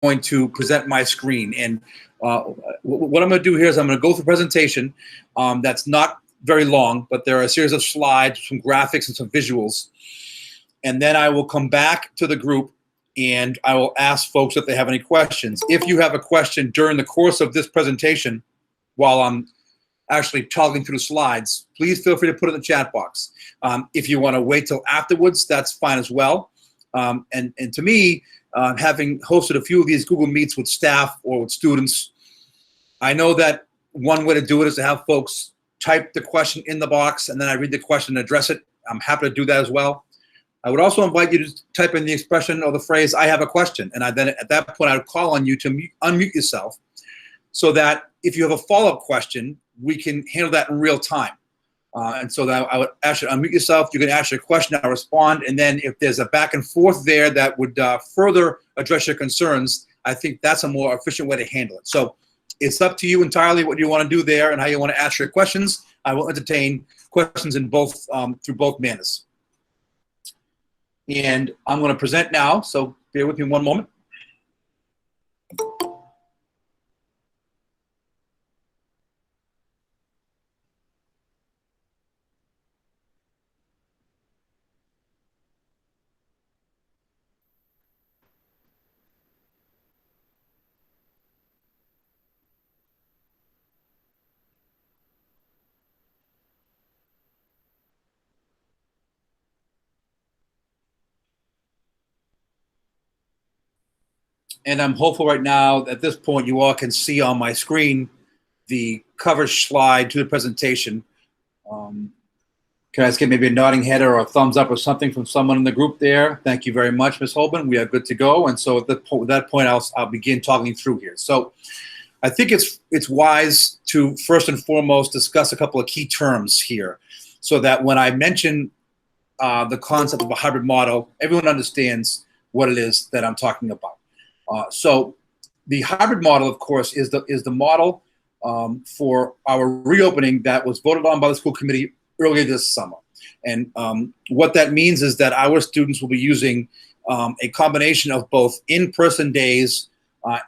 going to present my screen. And what I'm going to do here is I'm going to go through a presentation that's not very long, but there are a series of slides, some graphics, and some visuals. And then I will come back to the group and I will ask folks if they have any questions. If you have a question during the course of this presentation, while I'm actually talking through the slides, please feel free to put it in the chat box. If you want to wait till afterwards, that's fine as well. And to me, having hosted a few of these Google Meets with staff or with students, I know that one way to do it is to have folks type the question in the box and then I read the question and address it. I'm happy to do that as well. I would also invite you to type in the expression or the phrase, "I have a question." And then at that point, I would call on you to unmute yourself so that if you have a follow-up question, we can handle that in real time. And so that I would ask you to unmute yourself. You can ask your question, I'll respond. And then if there's a back and forth there that would further address your concerns, I think that's a more efficient way to handle it. So it's up to you entirely what you want to do there and how you want to ask your questions. I will entertain questions in both through both manners. And I'm going to present now, so bear with me one moment. And I'm hopeful right now, at this point, you all can see on my screen the cover slide to the presentation. Can I just get maybe a nodding head or a thumbs up or something from someone in the group there? Thank you very much, Ms. Holben. We are good to go. And so at that point, I'll begin talking through here. So I think it's wise to first and foremost discuss a couple of key terms here so that when I mention the concept of a hybrid model, everyone understands what it is that I'm talking about. So the hybrid model, of course, is the model for our reopening that was voted on by the school committee earlier this summer. And what that means is that our students will be using a combination of both in-person days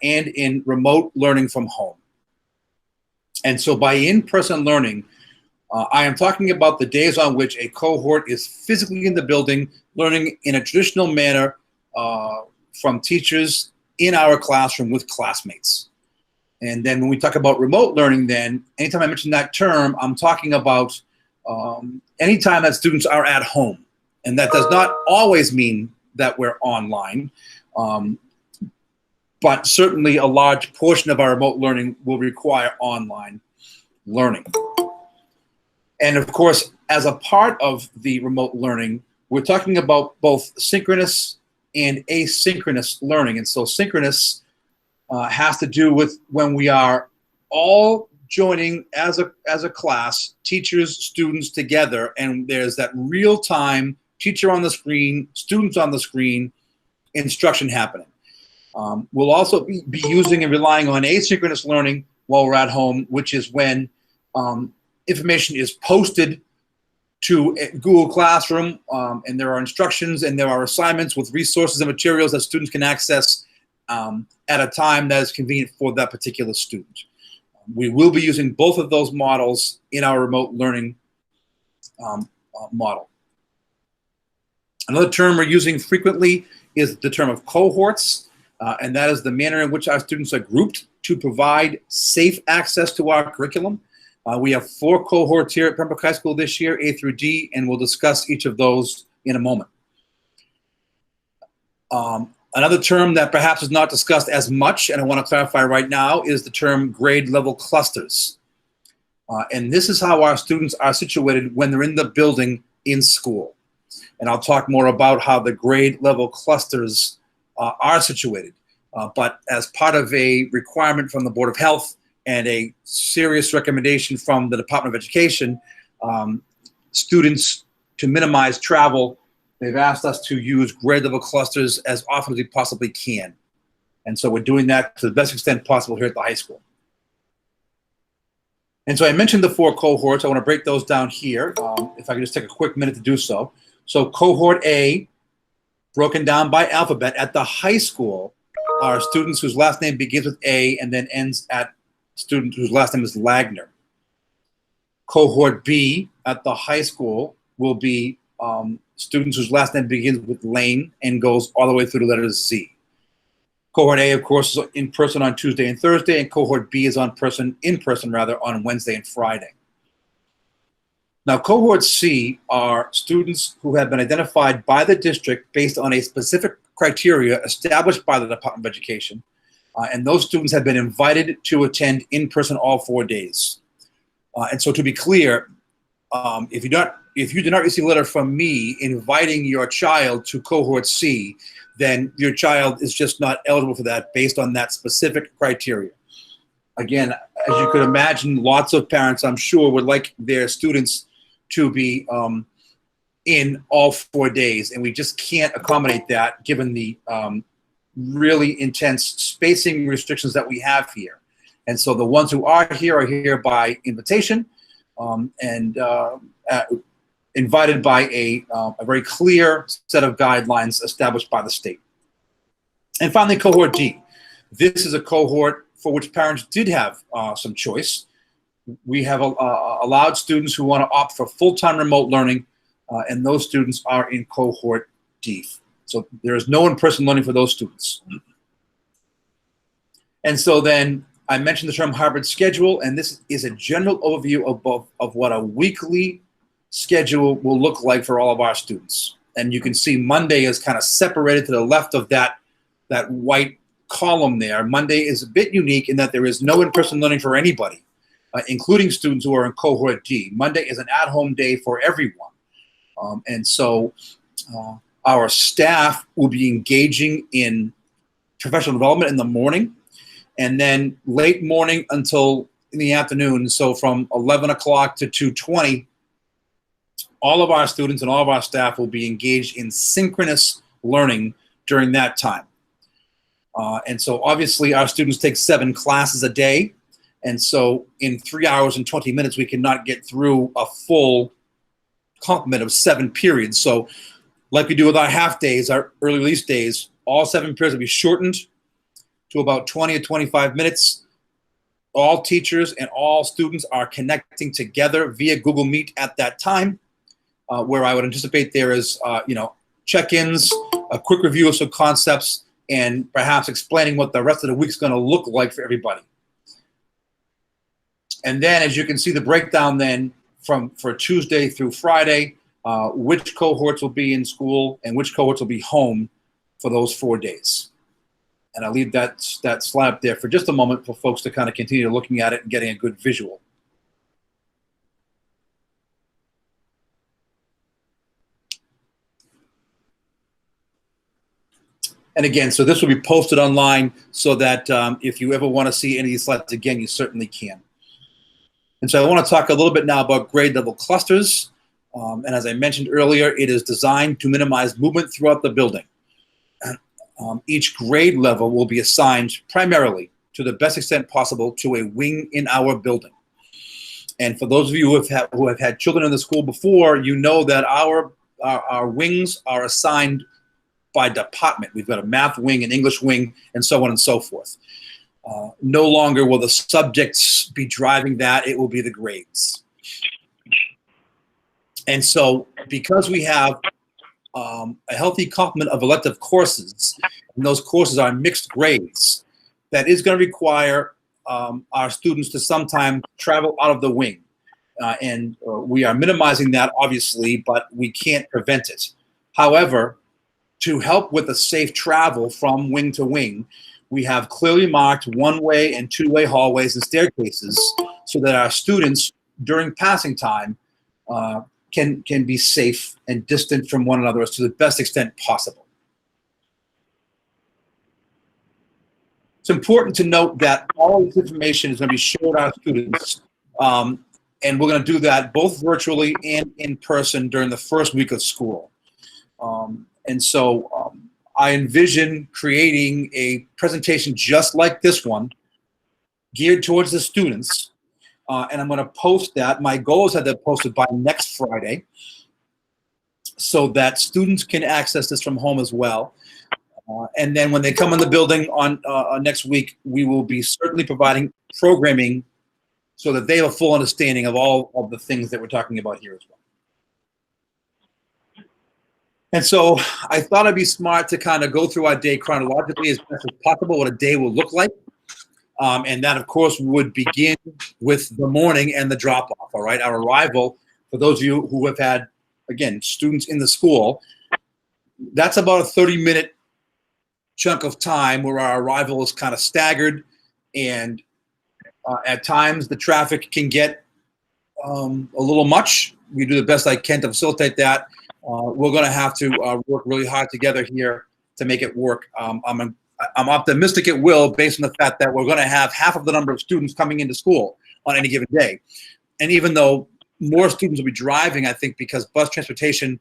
and in remote learning from home. And so by in-person learning, I am talking about the days on which a cohort is physically in the building, learning in a traditional manner from teachers in our classroom with classmates. And then when we talk about remote learning, then anytime I mention that term, I'm talking about anytime that students are at home. And that does not always mean that we're online, but certainly a large portion of our remote learning will require online learning. And of course, as a part of the remote learning, we're talking about both synchronous and asynchronous learning. And so synchronous has to do with when we are all joining as a class, teachers, students together, and there's that real-time teacher on the screen, students on the screen, instruction happening. We'll also be using and relying on asynchronous learning while we're at home, which is when information is posted to Google Classroom, and there are instructions and there are assignments with resources and materials that students can access at a time that is convenient for that particular student. We will be using both of those models in our remote learning model. Another term we're using frequently is the term of cohorts, and that is the manner in which our students are grouped to provide safe access to our curriculum. We have 4 cohorts here at Pembroke High School this year, A through D, and we'll discuss each of those in a moment. Another term that perhaps is not discussed as much, and I want to clarify right now, is the term grade level clusters. And this is how our students are situated when they're in the building in school. And I'll talk more about how the grade level clusters are situated. But as part of a requirement from the Board of Health and a serious recommendation from the Department of Education, students, to minimize travel, they've asked us to use grade level clusters as often as we possibly can. And so we're doing that to the best extent possible here at the high school. And so I mentioned the 4 cohorts. I want to break those down here, if I can just take a quick minute to do so. So cohort A, broken down by alphabet at the high school, are students whose last name begins with A and then ends at student whose last name is Lagner. Cohort B at the high school will be students whose last name begins with Lane and goes all the way through the letter Z. Cohort A, of course, is in person on Tuesday and Thursday, and Cohort B is in person on Wednesday and Friday. Now, Cohort C are students who have been identified by the district based on a specific criteria established by the Department of Education, and those students have been invited to attend in person all 4 days. And so, to be clear, if you do not receive a letter from me inviting your child to Cohort C, then your child is just not eligible for that based on that specific criteria. Again, as you could imagine, lots of parents, I'm sure, would like their students to be in all 4 days, and we just can't accommodate that given the really intense spacing restrictions that we have here. And so the ones who are here by invitation and invited by a very clear set of guidelines established by the state. And finally, Cohort D. This is a cohort for which parents did have some choice. We have allowed students who want to opt for full-time remote learning, and those students are in Cohort D. So there is no in-person learning for those students. And so then I mentioned the term hybrid schedule, and this is a general overview of what a weekly schedule will look like for all of our students. And you can see Monday is kind of separated to the left of that white column there. Monday is a bit unique in that there is no in-person learning for anybody, including students who are in Cohort D. Monday is an at-home day for everyone. And so our staff will be engaging in professional development in the morning, and then late morning until in the afternoon. So from 11 o'clock to 2:20, all of our students and all of our staff will be engaged in synchronous learning during that time. And so obviously our students take 7 classes a day. And so in 3 hours and 20 minutes, we cannot get through a full complement of 7 periods. So like we do with our half days, our early release days, all 7 periods will be shortened to about 20 or 25 minutes. All teachers and all students are connecting together via Google Meet at that time, where I would anticipate there is, check-ins, a quick review of some concepts, and perhaps explaining what the rest of the week's going to look like for everybody. And then, as you can see, the breakdown then for Tuesday through Friday, which cohorts will be in school and which cohorts will be home for those 4 days. And I'll leave that slide up there for just a moment for folks to kind of continue looking at it and getting a good visual. And again, so this will be posted online so that if you ever want to see any of these slides again, you certainly can. And so I want to talk a little bit now about grade level clusters. And as I mentioned earlier, it is designed to minimize movement throughout the building. Each grade level will be assigned primarily, to the best extent possible, to a wing in our building. And for those of you who have had children in the school before, you know that our wings are assigned by department. We've got a math wing, an English wing, and so on and so forth. No longer will the subjects be driving that, it will be the grades. And so because we have a healthy complement of elective courses, and those courses are mixed grades, that is going to require our students to sometimes travel out of the wing. And we are minimizing that, obviously, but we can't prevent it. However, to help with the safe travel from wing to wing, we have clearly marked one-way and two-way hallways and staircases so that our students, during passing time, can be safe and distant from one another to the best extent possible. It's important to note that all this information is going to be shown to our students, and we're going to do that both virtually and in person during the first week of school. And so I envision creating a presentation just like this one, geared towards the students, and I'm going to post that. My goal is to have that posted by next Friday so that students can access this from home as well. And then when they come in the building on next week, we will be certainly providing programming so that they have a full understanding of all of the things that we're talking about here as well. And so I thought it'd be smart to kind of go through our day chronologically as best as possible, what a day will look like. And that, of course, would begin with the morning and the drop-off, all right? Our arrival, for those of you who have had, again, students in the school, that's about a 30-minute chunk of time where our arrival is kind of staggered, and at times the traffic can get a little much. We do the best I can to facilitate that. We're going to have to work really hard together here to make it work. I'm optimistic it will, based on the fact that we're going to have half of the number of students coming into school on any given day. And even though more students will be driving, I think because bus transportation,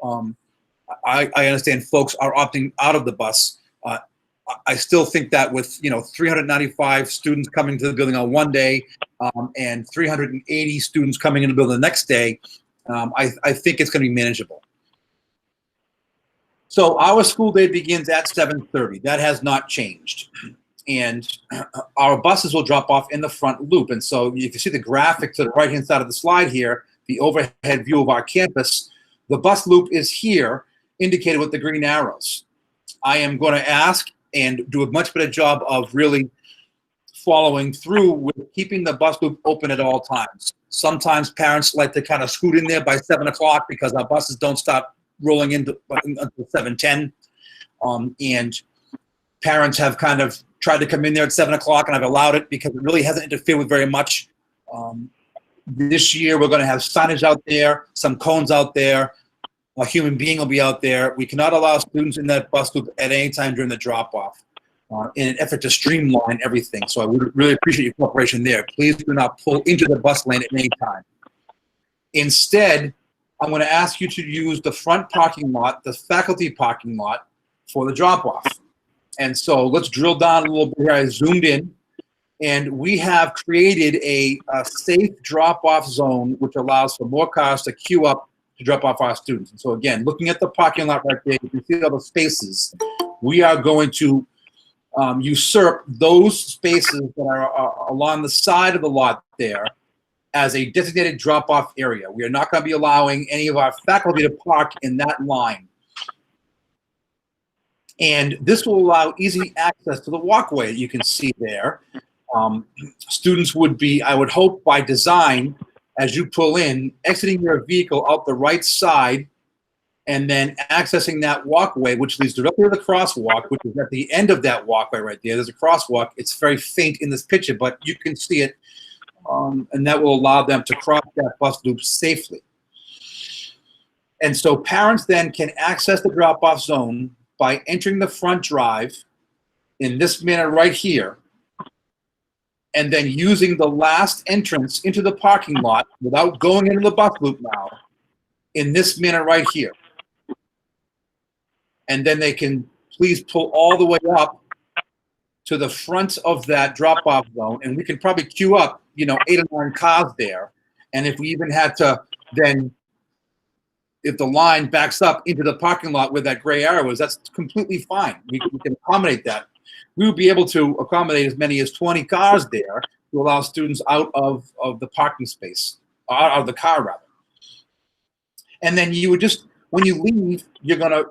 I understand folks are opting out of the bus. I still think that with 395 students coming to the building on one day and 380 students coming into the building the next day, I think it's going to be manageable. So our school day begins at 7:30. That has not changed. And our buses will drop off in the front loop. And so if you see the graphic to the right-hand side of the slide here, the overhead view of our campus, the bus loop is here, indicated with the green arrows. I am going to ask and do a much better job of really following through with keeping the bus loop open at all times. Sometimes parents like to kind of scoot in there by 7 o'clock because our buses don't stop rolling into until 7:10. And parents have kind of tried to come in there at 7 o'clock, and I've allowed it because it really hasn't interfered with very much. This year, we're going to have signage out there, some cones out there. A human being will be out there. We cannot allow students in that bus loop at any time during the drop-off in an effort to streamline everything. So I would really appreciate your cooperation there. Please do not pull into the bus lane at any time. Instead, I'm going to ask you to use the front parking lot, the faculty parking lot, for the drop-off. And so let's drill down a little bit here. I zoomed in, and we have created a safe drop-off zone, which allows for more cars to queue up to drop off our students. And so again, looking at the parking lot right there, you can see all the spaces. We are going to usurp those spaces that are along the side of the lot there as a designated drop-off area. We are not going to be allowing any of our faculty to park in that line. And this will allow easy access to the walkway you can see there. Students would be, I would hope by design, as you pull in, exiting your vehicle out the right side and then accessing that walkway, which leads directly to the crosswalk, which is at the end of that walkway right there. There's a crosswalk. It's very faint in this picture, but you can see it. And that will allow them to cross that bus loop safely. And so parents then can access the drop-off zone by entering the front drive in this manner right here, and then using the last entrance into the parking lot without going into the bus loop now in this manner right here. And then they can please pull all the way up to the front of that drop-off zone, and we can probably queue up, 8 or 9 cars there. And if we even had to then, if the line backs up into the parking lot where that gray arrow is, that's completely fine. We can accommodate that. We would be able to accommodate as many as 20 cars there to allow students out of the parking space, out of the car rather. And then you would just, when you leave, you're going to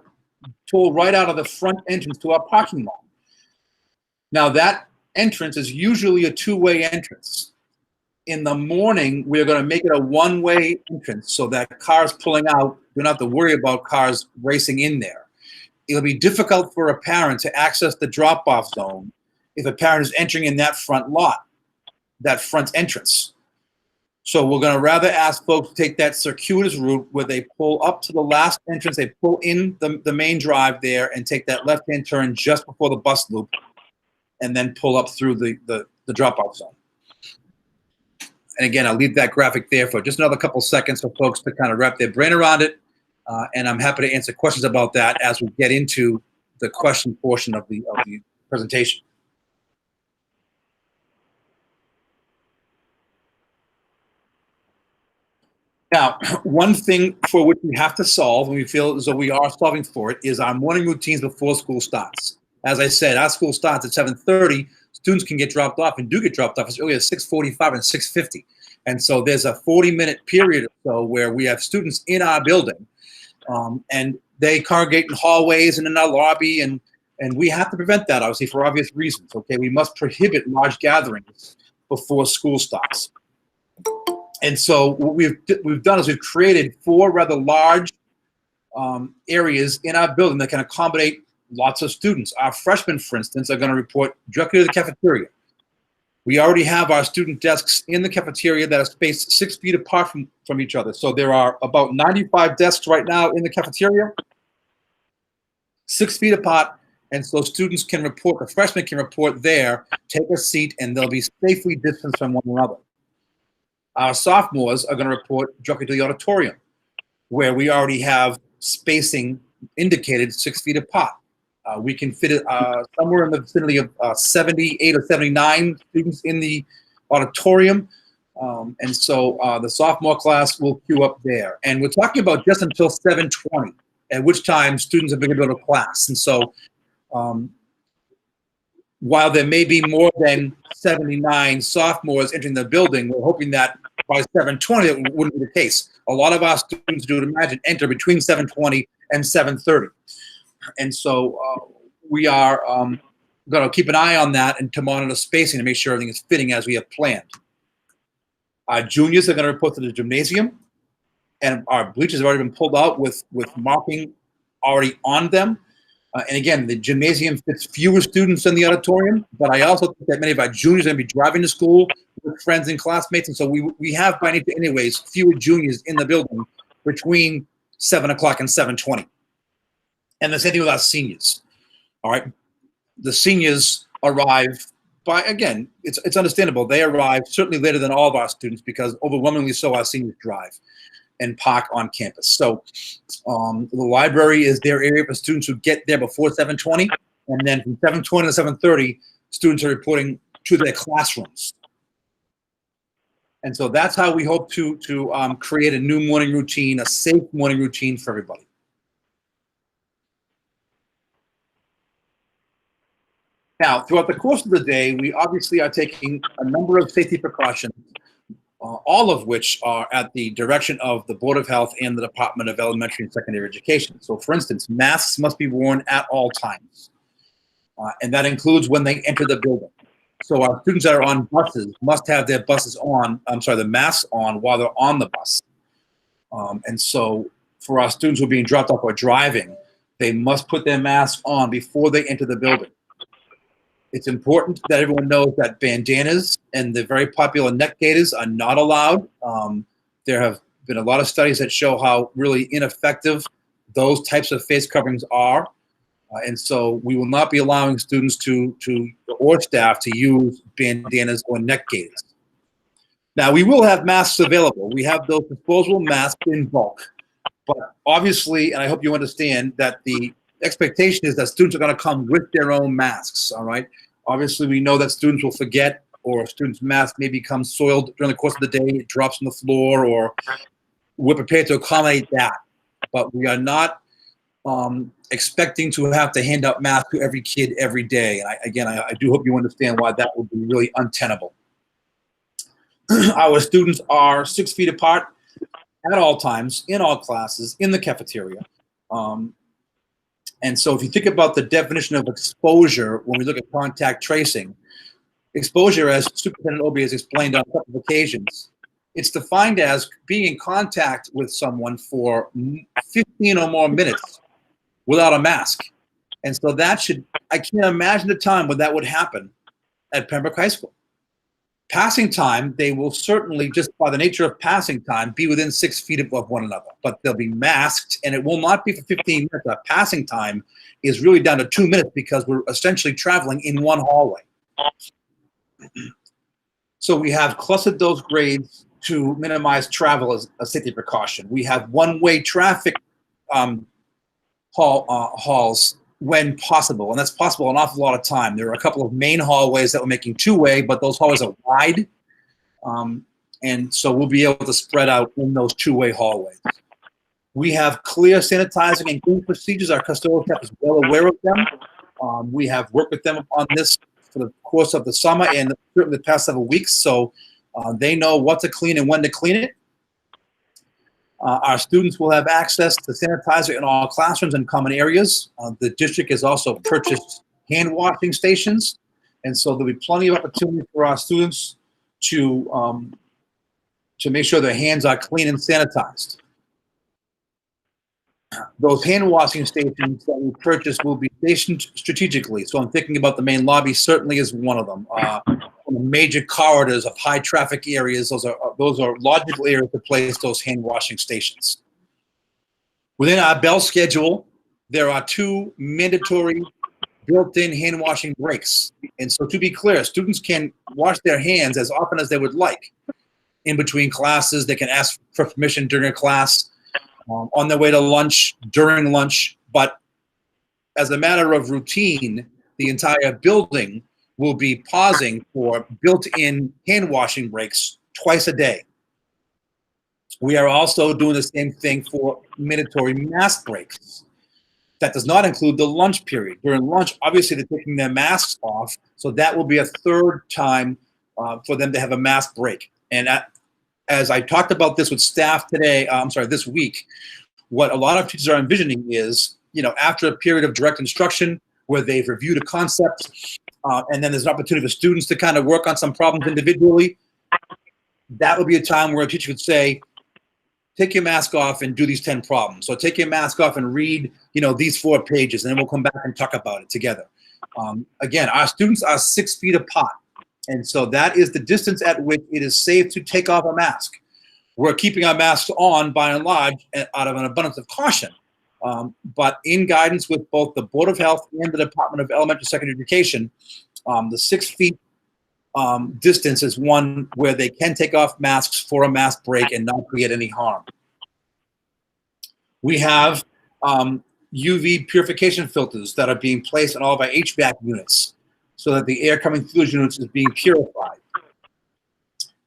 pull right out of the front entrance to our parking lot. Now that entrance is usually a two-way entrance. In the morning, we're going to make it a one-way entrance so that cars pulling out, you don't have to worry about cars racing in there. It'll be difficult for a parent to access the drop-off zone if a parent is entering in that front lot, that front entrance. So we're going to rather ask folks to take that circuitous route where they pull up to the last entrance, they pull in the main drive there and take that left-hand turn just before the bus loop and then pull up through the drop-off zone. And again, I'll leave that graphic there for just another couple seconds for folks to kind of wrap their brain around it. And I'm happy to answer questions about that as we get into the question portion of the presentation. Now, one thing for which we have to solve, and we feel as though we are solving for it, is our morning routines before school starts. As I said, our school starts at 7:30. Students can get dropped off and do get dropped off as early as 6:45 and 6:50. And so there's a 40-minute period or so where we have students in our building, and they congregate in hallways and in our lobby, and we have to prevent that, obviously, for obvious reasons. Okay, we must prohibit large gatherings before school starts. And so what we've done is we've created 4 rather large areas in our building that can accommodate lots of students. Our freshmen, for instance, are going to report directly to the cafeteria. We already have our student desks in the cafeteria that are spaced 6 feet apart from each other. So there are about 95 desks right now in the cafeteria, 6 feet apart. And so students can report, the freshmen can report there, take a seat, and they'll be safely distanced from one another. Our sophomores are going to report directly to the auditorium, where we already have spacing indicated 6 feet apart. We can fit it somewhere in the vicinity of 78 or 79 students in the auditorium. And so the sophomore class will queue up there. And we're talking about just until 7:20, at which time students are going to go to class. And so while there may be more than 79 sophomores entering the building, we're hoping that by 7:20 it wouldn't be the case. A lot of our students, you would imagine, enter between 7:20 and 7:30. And so we are going to keep an eye on that and to monitor spacing to make sure everything is fitting as we have planned. Our juniors are going to report to the gymnasium, and our bleachers have already been pulled out with marking already on them. And again, the gymnasium fits fewer students than the auditorium, but I also think that many of our juniors are going to be driving to school with friends and classmates, and so we have by nature anyways fewer juniors in the building between 7 o'clock and 7:20. And the same thing with our seniors. All right, the seniors arrive by, again, it's understandable. They arrive certainly later than all of our students because overwhelmingly so our seniors drive and park on campus. So the library is their area for students who get there before 7:20, and then from 7:20 to 7:30, students are reporting to their classrooms. And so that's how we hope to create a new morning routine, a safe morning routine for everybody. Now, throughout the course of the day, we obviously are taking a number of safety precautions, all of which are at the direction of the Board of Health and the Department of Elementary and Secondary Education. So, for instance, masks must be worn at all times, and that includes when they enter the building. So our students that are on buses must have their the masks on while they're on the bus. And so for our students who are being dropped off or driving, they must put their masks on before they enter the building. It's important that everyone knows that bandanas and the very popular neck gaiters are not allowed. There have been a lot of studies that show how really ineffective those types of face coverings are. And so we will not be allowing students or staff to use bandanas or neck gaiters. Now, we will have masks available. We have those disposable masks in bulk. But obviously, and I hope you understand, that the expectation is that students are going to come with their own masks, all right? Obviously, we know that students will forget, or a student's mask may become soiled during the course of the day, it drops on the floor, or we're prepared to accommodate that. But we are not expecting to have to hand out masks to every kid every day. And I do hope you understand why that would be really untenable. Our students are 6 feet apart at all times, in all classes, in the cafeteria. And so if you think about the definition of exposure, when we look at contact tracing, exposure, as Superintendent Obey has explained on a couple of occasions, it's defined as being in contact with someone for 15 or more minutes without a mask. And so I can't imagine a time when that would happen at Pembroke High School. Passing time, they will certainly, just by the nature of passing time, be within 6 feet of one another, but they'll be masked, and it will not be for 15 minutes. Our passing time is really down to 2 minutes because we're essentially traveling in one hallway. So we have clustered those grades to minimize travel as a safety precaution. We have one-way traffic halls when possible, and that's possible an awful lot of time. There are a couple of main hallways that we're making two-way, but those hallways are wide, And so we'll be able to spread out in those two-way hallways. We have clear sanitizing and cleaning procedures. Our custodial staff is well aware of them. We have worked with them on this for the course of the summer and certainly the past several weeks. So they know what to clean and when to clean it. Our students will have access to sanitizer in all classrooms and common areas. The district has also purchased hand washing stations. And so there'll be plenty of opportunity for our students to make sure their hands are clean and sanitized. Those hand washing stations that we purchased will be stationed strategically. So I'm thinking about the main lobby certainly is one of them. The major corridors of high traffic areas, those are logical areas to place those hand washing stations. Within our bell schedule, there are 2 mandatory built-in hand washing breaks. And so to be clear, students can wash their hands as often as they would like. In between classes, they can ask for permission during a class. On their way to lunch, during lunch, but as a matter of routine, the entire building will be pausing for built-in hand washing breaks twice a day. We are also doing the same thing for mandatory mask breaks. That does not include the lunch period. During lunch, obviously they're taking their masks off, so that will be a third time for them to have a mask break. And as I talked about this with staff today, this week, what a lot of teachers are envisioning is, after a period of direct instruction where they've reviewed a concept, and then there's an opportunity for students to kind of work on some problems individually, that would be a time where a teacher could say, take your mask off and do these 10 problems. So take your mask off and read, these 4 pages, and then we'll come back and talk about it together. Again, our students are 6 feet apart. And so that is the distance at which it is safe to take off a mask. We're keeping our masks on by and large out of an abundance of caution. But in guidance with both the Board of Health and the Department of Elementary and Secondary Education, the 6 feet distance is one where they can take off masks for a mask break and not create any harm. We have UV purification filters that are being placed on all of our HVAC units, so that the air coming through those units is being purified.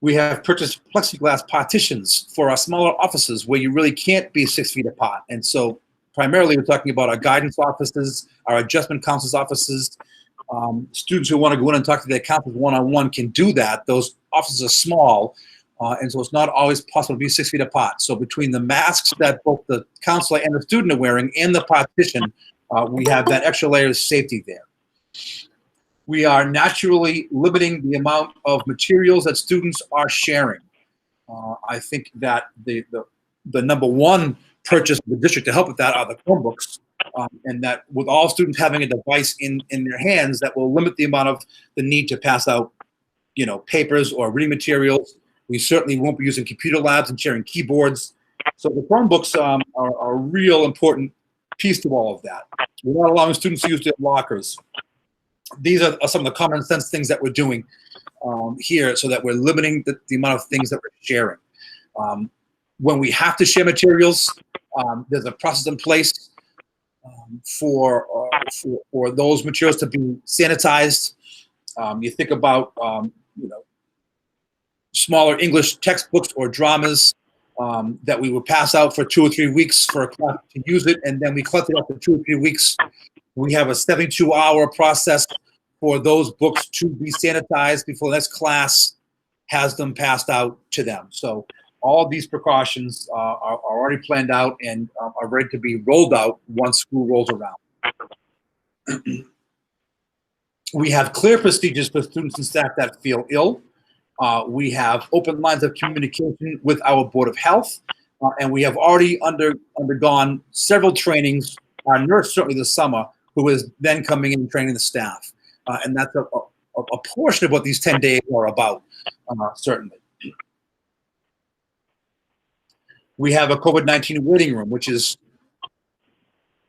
We have purchased plexiglass partitions for our smaller offices where you really can't be 6 feet apart. And so primarily we're talking about our guidance offices, our adjustment counselors offices. Students who want to go in and talk to their counselors one-on-one can do that. Those offices are small, and so it's not always possible to be 6 feet apart. So between the masks that both the counselor and the student are wearing and the partition, we have that extra layer of safety there. We are naturally limiting the amount of materials that students are sharing. I think that the number one purchase of the district to help with that are the Chromebooks, and that with all students having a device in their hands, that will limit the amount of the need to pass out, papers or reading materials. We certainly won't be using computer labs and sharing keyboards. So the Chromebooks are a real important piece to all of that. We're not allowing students to use their lockers. These are some of the common sense things that we're doing here, so that we're limiting the amount of things that we're sharing. When we have to share materials, there's a process in place for those materials to be sanitized. You think about smaller English textbooks or dramas that we would pass out for 2 or 3 weeks for a class to use it, and then we collect it after 2 or 3 weeks. We have a 72-hour process for those books to be sanitized before the next class has them passed out to them. So all of these precautions are already planned out and are ready to be rolled out once school rolls around. We have clear procedures for students and staff that feel ill. We have open lines of communication with our Board of Health, and we have already undergone several trainings. Our nurse, certainly this summer, who is then coming in and training the staff. And that's a portion of what these 10 days are about, certainly. We have a COVID-19 waiting room, which is,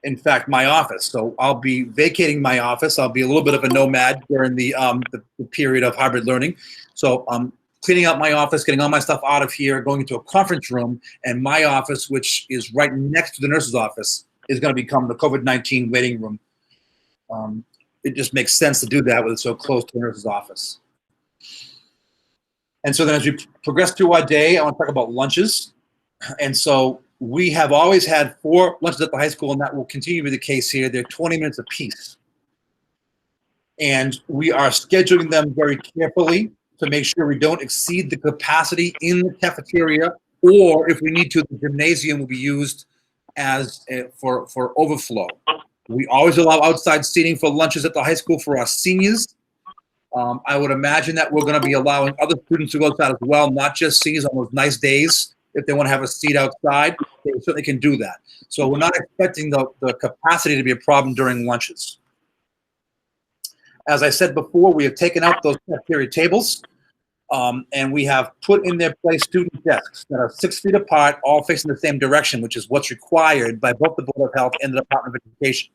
in fact, my office. So I'll be vacating my office. I'll be a little bit of a nomad during the period of hybrid learning. So I'm cleaning out my office, getting all my stuff out of here, going into a conference room, and my office, which is right next to the nurse's office, is going to become the COVID-19 waiting room. It just makes sense to do that with it so close to the nurse's office. And so then as we progress through our day, I want to talk about lunches. And so we have always had 4 lunches at the high school, and that will continue to be the case here. They're 20 minutes apiece. And we are scheduling them very carefully to make sure we don't exceed the capacity in the cafeteria, or if we need to, the gymnasium will be used as for overflow. We always allow outside seating for lunches at the high school for our seniors. I would imagine that we're going to be allowing other students to go outside as well, not just seniors on those nice days. If they want to have a seat outside, they certainly can do that. So we're not expecting the capacity to be a problem during lunches. As I said before, we have taken out those cafeteria tables, and we have put in their place student desks that are 6 feet apart, all facing the same direction, which is what's required by both the Board of Health and the Department of Education.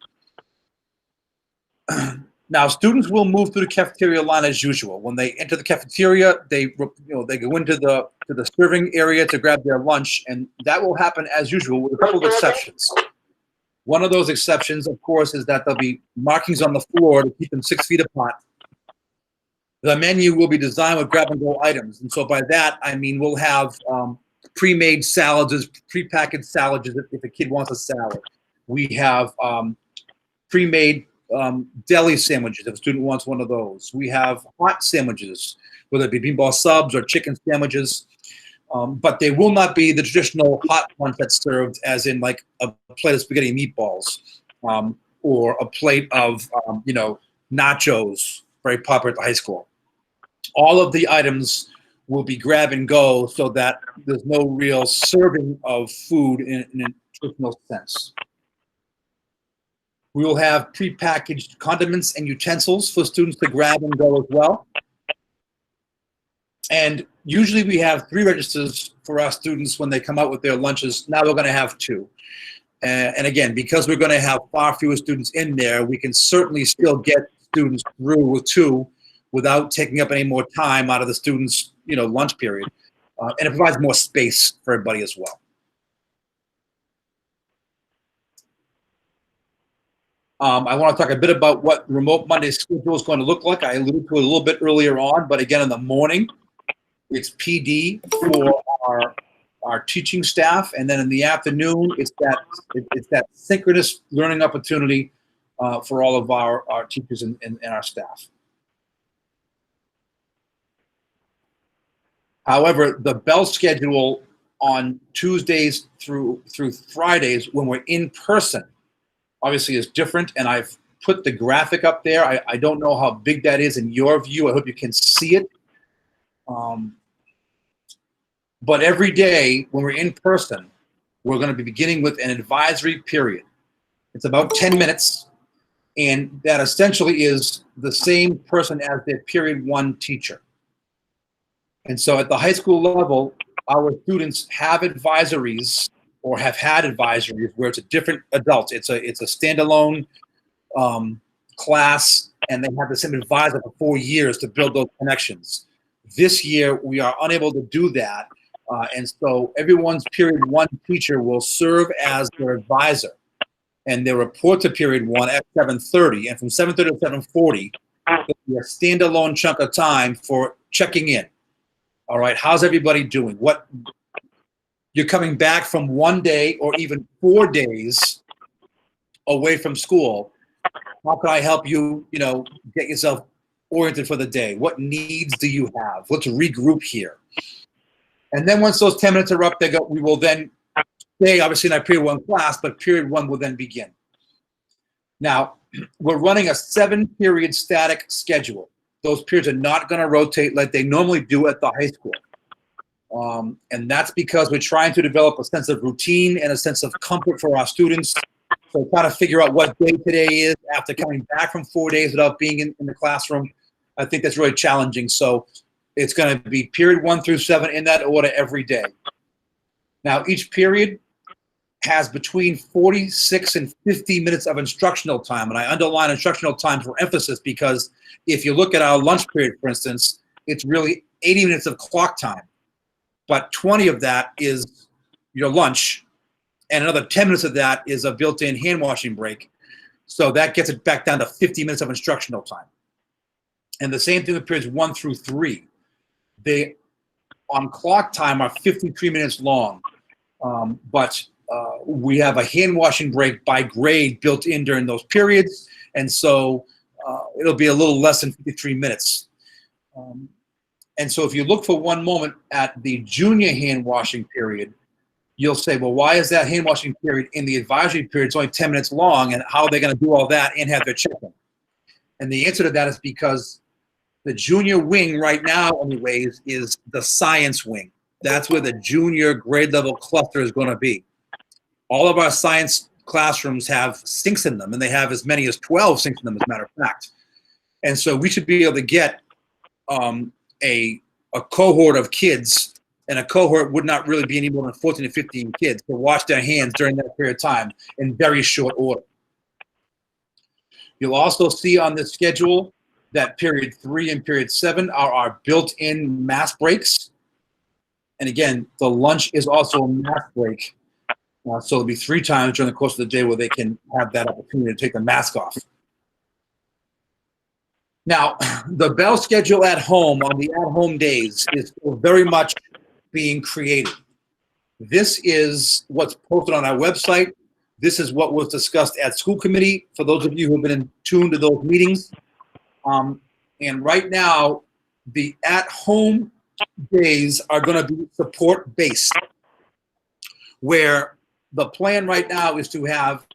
Now, students will move through the cafeteria line as usual. When they enter the cafeteria, they go into the serving area to grab their lunch, and that will happen as usual with a couple of exceptions. One of those exceptions, of course, is that there'll be markings on the floor to keep them 6 feet apart. The menu will be designed with grab-and-go items, and so by that I mean we'll have pre-made salads, pre-packaged salads if a kid wants a salad. We have pre-made deli sandwiches if a student wants one of those. We have hot sandwiches, whether it be beanball subs or chicken sandwiches, but they will not be the traditional hot ones that's served as in like a plate of spaghetti and meatballs, or a plate of nachos, very popular at the high school. All of the items will be grab and go so that there's no real serving of food in a traditional sense. We will have prepackaged condiments and utensils for students to grab and go as well. And usually we have 3 registers for our students when they come out with their lunches. Now we're going to have 2. And again, because we're going to have far fewer students in there, we can certainly still get students through with 2 without taking up any more time out of the students' lunch period. And it provides more space for everybody as well. I want to talk a bit about what the remote Monday schedule is going to look like. I alluded to it a little bit earlier on, but again, in the morning, it's PD for our teaching staff, and then in the afternoon, it's that synchronous learning opportunity for all of our teachers and our staff. However, the bell schedule on Tuesdays through Fridays when we're in person obviously is different, and I've put the graphic up there. I don't know how big that is in your view. I hope you can see it. But every day when we're in person, we're going to be beginning with an advisory period. It's about 10 minutes, and that essentially is the same person as their period 1 teacher. And so at the high school level, our students have advisories or have had advisories where it's a different adult. It's a standalone class, and they have the same advisor for 4 years to build those connections. This year, we are unable to do that. And so everyone's period 1 teacher will serve as their advisor, and they report to period 1 at 7:30, and from 7:30 to 7:40, there'll be a standalone chunk of time for checking in. All right, how's everybody doing? You're coming back from 1 day or even 4 days away from school. How can I help you, get yourself oriented for the day? What needs do you have? Let's regroup here. And then once those 10 minutes are up, we will then stay, obviously, in our period 1 class, but period 1 will then begin. Now, we're running a 7-period static schedule. Those periods are not going to rotate like they normally do at the high school. And that's because we're trying to develop a sense of routine and a sense of comfort for our students. So trying to figure out what day today is after coming back from 4 days without being in the classroom, I think that's really challenging. So it's going to be period 1 through 7 in that order every day. Now, each period has between 46 and 50 minutes of instructional time. And I underline instructional time for emphasis because if you look at our lunch period, for instance, it's really 80 minutes of clock time. But 20 of that is your lunch, and another 10 minutes of that is a built-in hand washing break. So that gets it back down to 50 minutes of instructional time. And the same thing with periods 1 through 3. They on clock time are 53 minutes long, but we have a hand washing break by grade built in during those periods, and so it'll be a little less than 53 minutes. And so if you look for one moment at the junior hand washing period, you'll say, well, why is that hand washing period in the advisory period? It's only 10 minutes long, and how are they going to do all that and have their check-in? And the answer to that is because the junior wing right now, anyways, is the science wing. That's where the junior grade level cluster is going to be. All of our science classrooms have sinks in them, and they have as many as 12 sinks in them, as a matter of fact. And so we should be able to get a cohort of kids, and a cohort would not really be any more than 14 to 15 kids, to wash their hands during that period of time in very short order. You'll also see on the schedule that period 3 and period 7 are our built-in mask breaks. And again, the lunch is also a mask break. So it'll be 3 times during the course of the day where they can have that opportunity to take the mask off. Now, the bell schedule at home on the at-home days is still very much being created. This is what's posted on our website. This is what was discussed at school committee, for those of you who have been in tune to those meetings. And right now, the at-home days are going to be support-based, where the plan right now is to have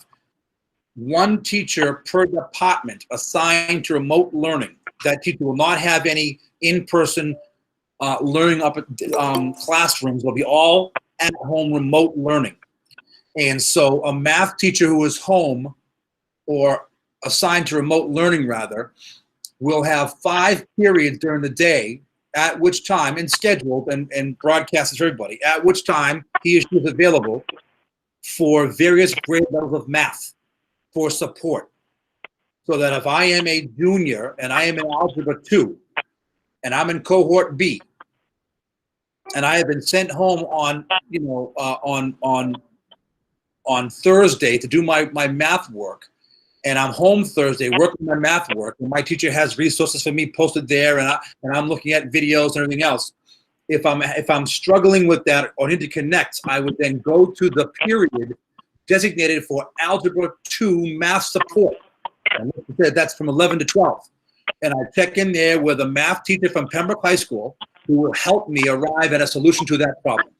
1 teacher per department assigned to remote learning. That teacher will not have any in-person learning up classrooms. They'll be all at-home remote learning. And so a math teacher who is home, or assigned to remote learning rather, will have 5 periods during the day, at which time, and scheduled and broadcast to everybody, at which time he or she is available for various grade levels of math for support. So that if I am a junior and I am in Algebra 2 and I'm in cohort B and I have been sent home on, on Thursday to do my math work, and I'm home Thursday working my math work, and my teacher has resources for me posted there, and I'm looking at videos and everything else. If I'm struggling with that or need to connect, I would then go to the period designated for Algebra 2 math support. And that's from 11 to 12. And I check in there with a math teacher from Pembroke High School who will help me arrive at a solution to that problem.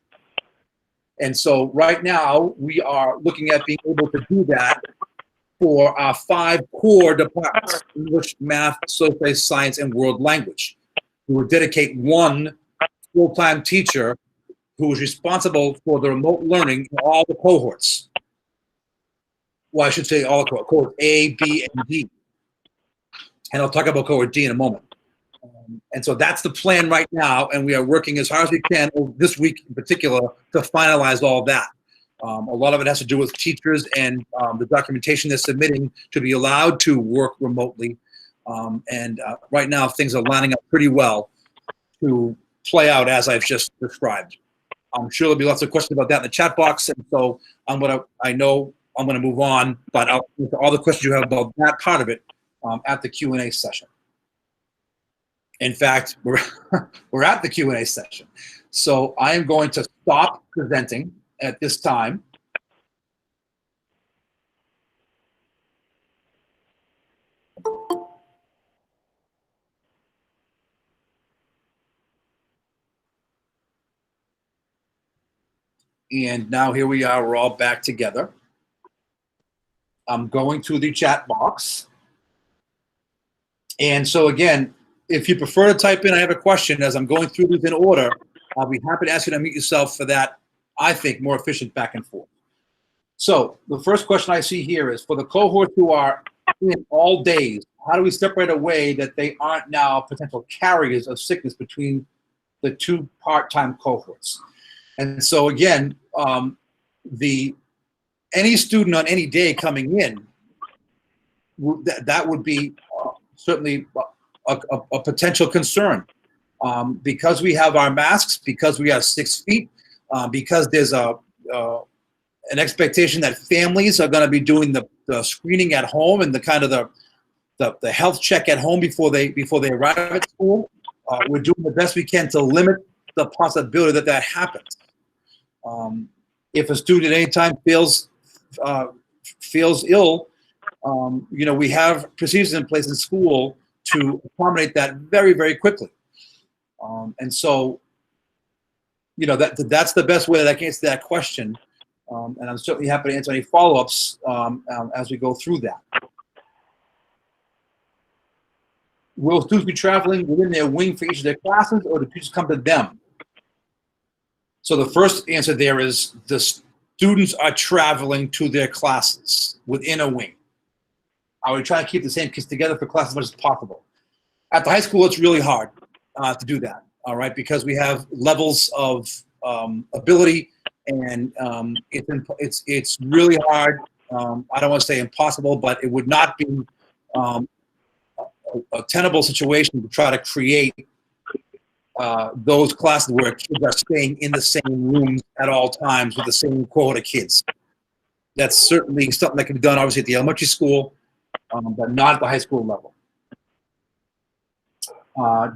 And so right now we are looking at being able to do that for our 5 core departments: English, math, social science, and world language. We will dedicate 1 full-time teacher who is responsible for the remote learning in all the cohorts. Well, I should say all the cohorts, A, B, and D. And I'll talk about cohort D in a moment. And so that's the plan right now, and we are working as hard as we can this week in particular to finalize all that. A lot of it has to do with teachers and the documentation they're submitting to be allowed to work remotely. Right now, things are lining up pretty well to play out as I've just described. I'm sure there'll be lots of questions about that in the chat box, and so I know I'm going to move on, but I'll answer all the questions you have about that part of it at the Q&A session. In fact, we're at the Q&A session. So I am going to stop presenting at this time. And now here we are, we're all back together. I'm going to the chat box. And so again, if you prefer to type in, I have a question as I'm going through these in order, I'll be happy to ask you to unmute yourself for that, I think, more efficient back and forth. So the first question I see here is, for the cohorts who are in all days, how do we separate away that they aren't now potential carriers of sickness between the 2 part-time cohorts? And so again, any student on any day coming in, that would be certainly a potential concern. Because we have our masks, because we are 6 feet, because there's an expectation that families are going to be doing the screening at home and the kind of the health check at home before they arrive at school. We're doing the best we can to limit the possibility that that happens. If a student at any time feels ill, we have procedures in place in school to accommodate that very, very quickly. And so, that's the best way that I can answer that question. And I'm certainly happy to answer any follow-ups as we go through that. Will students be traveling within their wing for each of their classes, or do teachers come to them? So the first answer there is the students are traveling to their classes within a wing. I would try to keep the same kids together for class as much as possible. At the high school, it's really hard to do that, all right, because we have levels of ability, and it's really hard. I don't want to say impossible, but it would not be a tenable situation to try to create those classes where kids are staying in the same rooms at all times with the same cohort of kids. That's certainly something that can be done, obviously, at the elementary school, but not at the high school level.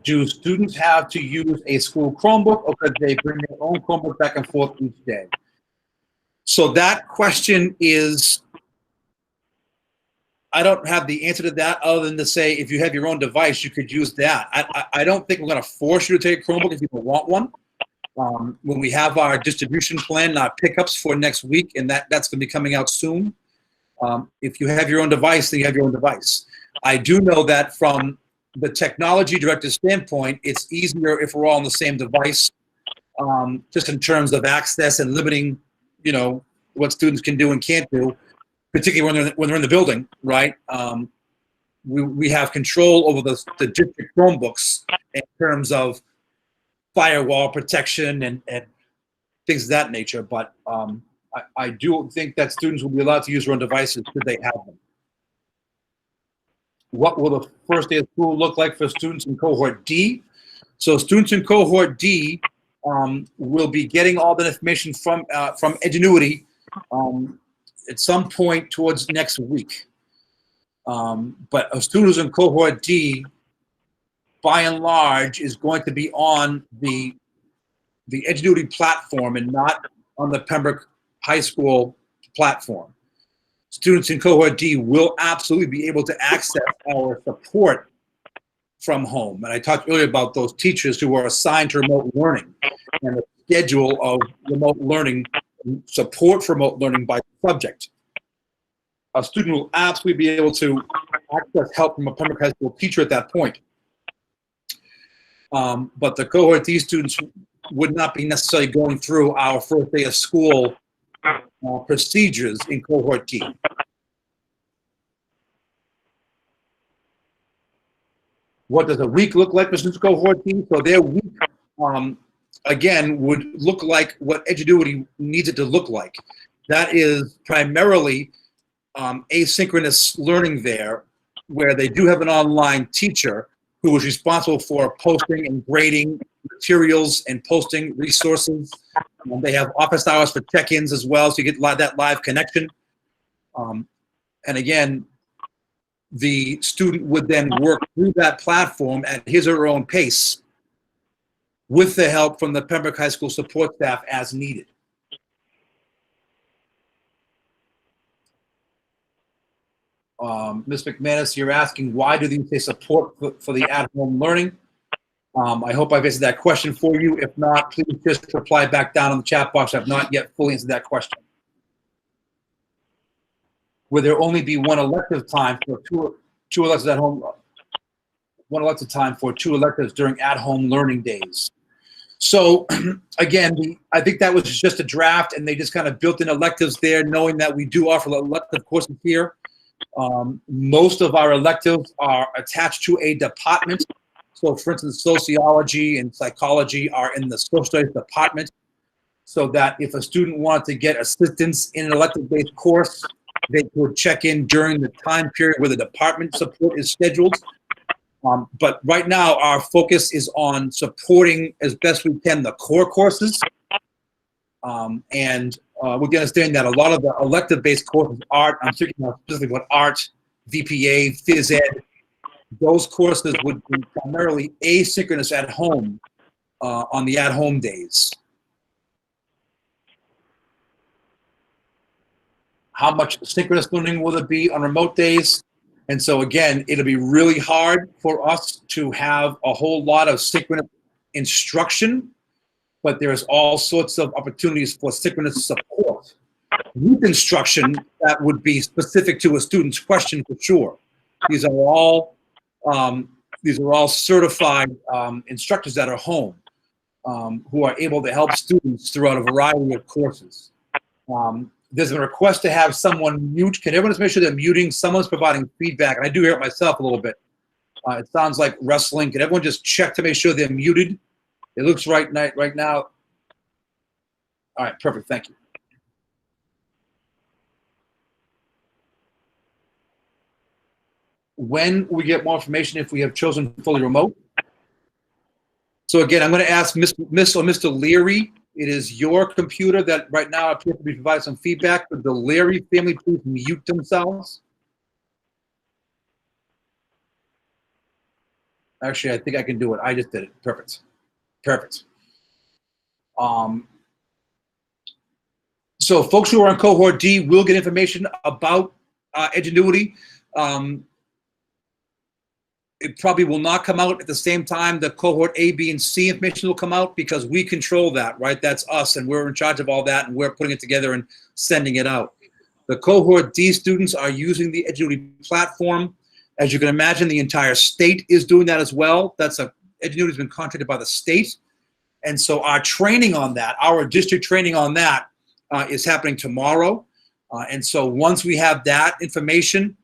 Do students have to use a school Chromebook, or could they bring their own Chromebook back and forth each day? So that question is, I don't have the answer to that other than to say, if you have your own device, you could use that. I don't think we're going to force you to take a Chromebook if you don't want one. When we have our distribution plan, our pickups for next week, and that's going to be coming out soon. If you have your own device, then you have your own device. I do know that from the technology director's standpoint, it's easier if we're all on the same device, just in terms of access and limiting, what students can do and can't do, particularly when they're in the building, right? We have control over the district Chromebooks in terms of firewall protection and things of that nature. But I do think that students will be allowed to use their own devices should they have them. What will the first day of school look like for students in cohort D? So students in cohort D will be getting all that information from Edgenuity at some point towards next week. But a student who's in cohort D, by and large, is going to be on the Edgenuity platform and not on the Pembroke High School platform. Students in cohort D will absolutely be able to access our support from home. And I talked earlier about those teachers who are assigned to remote learning and the schedule of remote learning, support for remote learning by subject. A student will absolutely be able to access help from a Pembroke High School teacher at that point. But the cohort D students would not be necessarily going through our first day of school procedures in cohort D. What does a week look like for students in cohort D? So their week, again, would look like what Edgenuity needs it to look like. That is primarily asynchronous learning there, where they do have an online teacher who is responsible for posting and grading materials and posting resources. They have office hours for check-ins as well, so you get that live connection. And again, the student would then work through that platform at his or her own pace with the help from the Pembroke High School support staff as needed. Ms. McManus, you're asking, why do these say support for the at-home learning? I hope I've answered that question for you. If not, please just reply back down in the chat box. I've not yet fully answered that question. Will there only be one elective time for two electives at home? One elective time for two electives during at-home learning days. So again, I think that was just a draft, and they just kind of built in electives there, knowing that we do offer elective courses here. Most of our electives are attached to a department. So for instance, sociology and psychology are in the social studies department, so that if a student wanted to get assistance in an elective-based course, they could check in during the time period where the department support is scheduled. But right now, our focus is on supporting as best we can the core courses. And we can understand that a lot of the elective-based courses, art, I'm thinking specifically about art, VPA, phys ed, those courses would be primarily asynchronous at home on the at-home days? How much synchronous learning will there be on remote days? And so again, it'll be really hard for us to have a whole lot of synchronous instruction, but there's all sorts of opportunities for synchronous support. Group instruction that would be specific to a student's question for sure. These are all certified instructors that are home, who are able to help students throughout a variety of courses. There's a request to have someone mute. Can everyone just make sure they're muting? Someone's providing feedback, and I do hear it myself a little bit. It sounds like wrestling. Can everyone just check to make sure they're muted? It looks right now. All right, perfect. Thank you. When we get more information, if we have chosen fully remote. So again, I'm going to ask Miss or Mr. Leary. It is your computer that right now appears to be providing some feedback. Would the Leary family please mute themselves? Actually, I think I can do it. I just did it. Perfect. Perfect. So folks who are on cohort D will get information about Edgenuity. It probably will not come out at the same time the cohort A, B, and C information will come out, because we control that, right? That's us, and we're in charge of all that, and we're putting it together and sending it out. The cohort D students are using the Edgenuity platform. As you can imagine, the entire state is doing that as well. Edgenuity has been contracted by the state. And so our training on that, our district training on that is happening tomorrow. And so once we have that information,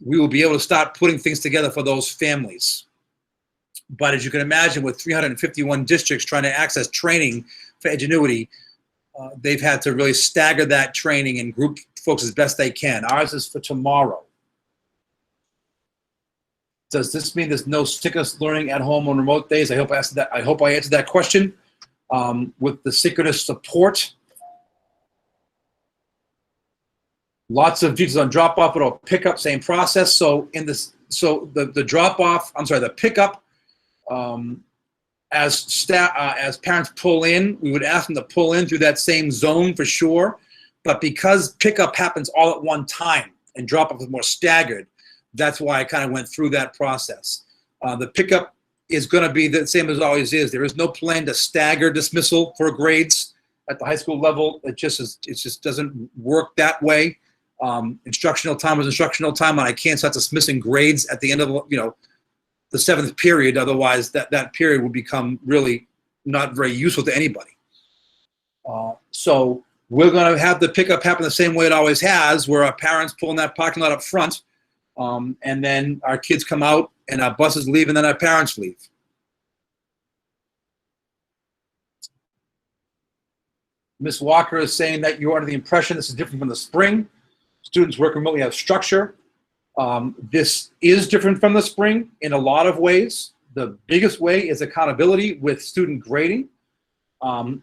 we will be able to start putting things together for those families. But as you can imagine, with 351 districts trying to access training for Edgenuity, they've had to really stagger that training and group folks as best they can. Ours is for tomorrow. Does this mean there's no synchronous learning at home on remote days? I hope I answered that. I hope I answered that question. With the synchronous support, lots of details on drop-off, but pickup, same process. So in this, the drop-off, I'm sorry, the pickup, as parents pull in, we would ask them to pull in through that same zone for sure. But because pickup happens all at one time and drop-off is more staggered, that's why I kind of went through that process. The pickup is going to be the same as always is. There is no plan to stagger dismissal for grades at the high school level. It just doesn't work that way. Instructional time is instructional time, and I can't start dismissing grades at the end of the seventh period. Otherwise, that period would become really not very useful to anybody. So we're going to have the pickup happen the same way it always has, where our parents pull in that parking lot up front. And then our kids come out and our buses leave and then our parents leave. Ms. Walker is saying that you're under the impression this is different from the spring. Students work remotely have structure. This is different from the spring in a lot of ways. The biggest way is accountability with student grading.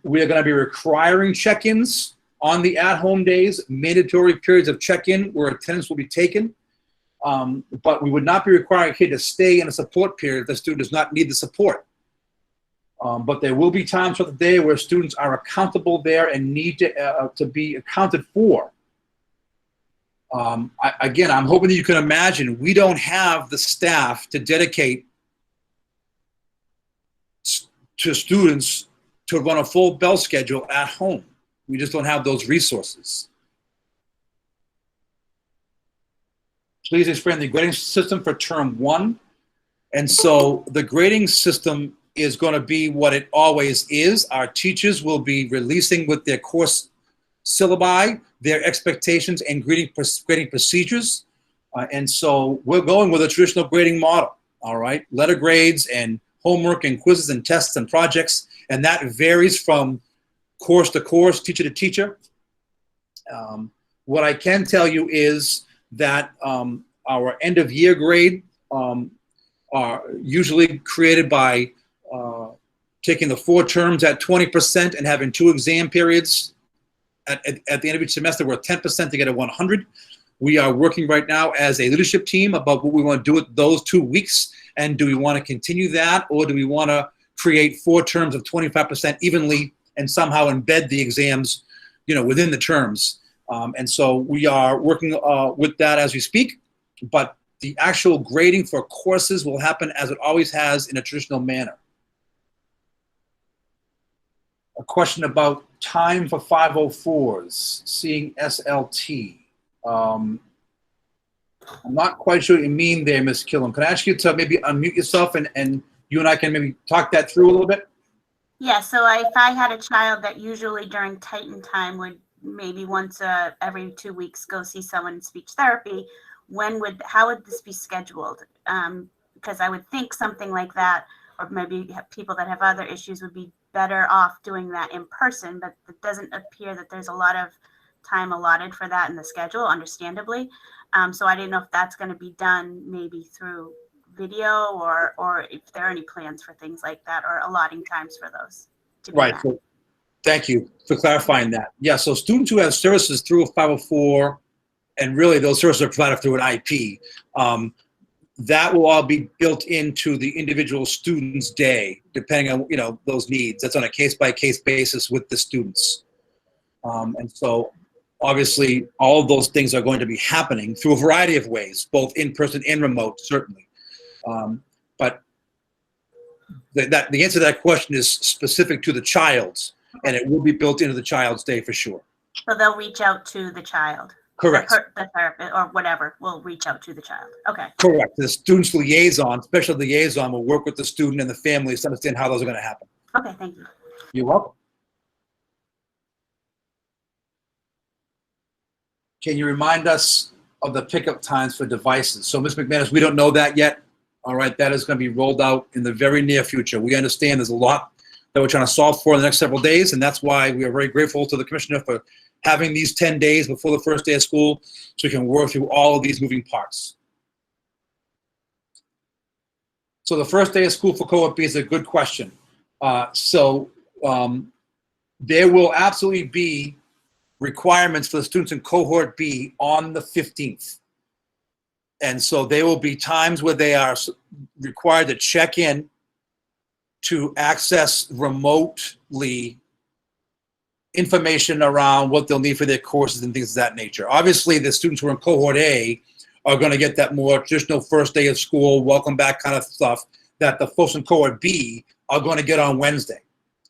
We are going to be requiring check-ins on the at-home days, mandatory periods of check-in where attendance will be taken. But we would not be requiring a kid to stay in a support period if the student does not need the support. But there will be times for the day where students are accountable there and need to be accounted for. Again, I'm hoping that you can imagine we don't have the staff to dedicate to students to run a full bell schedule at home. We just don't have those resources. Please explain the grading system for term 1. And so the grading system is going to be what it always is. Our teachers will be releasing with their course syllabi, their expectations and grading procedures. And so we're going with a traditional grading model, all right? Letter grades and homework and quizzes and tests and projects. And that varies from course to course, teacher to teacher. What I can tell you is that our end of year grade are usually created by taking the 4 terms at 20% and having 2 exam periods at the end of each semester. We're at 10% to get a 100. We are working right now as a leadership team about what we want to do with those 2 weeks. And do we want to continue that, or do we want to create 4 terms of 25% evenly and somehow embed the exams, within the terms. And so we are working with that as we speak, but the actual grading for courses will happen as it always has in a traditional manner. A question about time for 504s, seeing SLT. I'm not quite sure what you mean there, Ms. Killam. Can I ask you to maybe unmute yourself and you and I can maybe talk that through a little bit? Yeah, so if I had a child that usually during Titan time would maybe once every 2 weeks go see someone in speech therapy, how would this be scheduled? Because I would think something like that, or maybe people that have other issues would be better off doing that in person, but it doesn't appear that there's a lot of time allotted for that in the schedule, understandably. So I didn't know if that's going to be done maybe through video or if there are any plans for things like that or allotting times for those. Right. So thank you for clarifying that. Yeah, so students who have services through a 504, and really those services are provided through an IP, that will all be built into the individual student's day, depending on those needs. That's on a case-by-case basis with the students. And so obviously all of those things are going to be happening through a variety of ways, both in person and remote, certainly. But the answer to that question is specific to the child's, and it will be built into the child's day for sure. So they'll reach out to the child. Correct. The therapist or whatever will reach out to the child. Okay. Correct. The student's liaison, special liaison, will work with the student and the family to understand how those are going to happen. Okay, thank you. You're welcome. Can you remind us of the pickup times for devices? So, Ms. McManus, we don't know that yet. All right, that is going to be rolled out in the very near future. We understand there's a lot that we're trying to solve for in the next several days, and that's why we are very grateful to the commissioner for having these 10 days before the first day of school so we can work through all of these moving parts. So the first day of school for Cohort B is a good question. There will absolutely be requirements for the students in Cohort B on the 15th. And so there will be times where they are required to check in to access remotely information around what they'll need for their courses and things of that nature. Obviously, the students who are in Cohort A are going to get that more traditional first day of school, welcome back kind of stuff that the folks in Cohort B are going to get on Wednesday.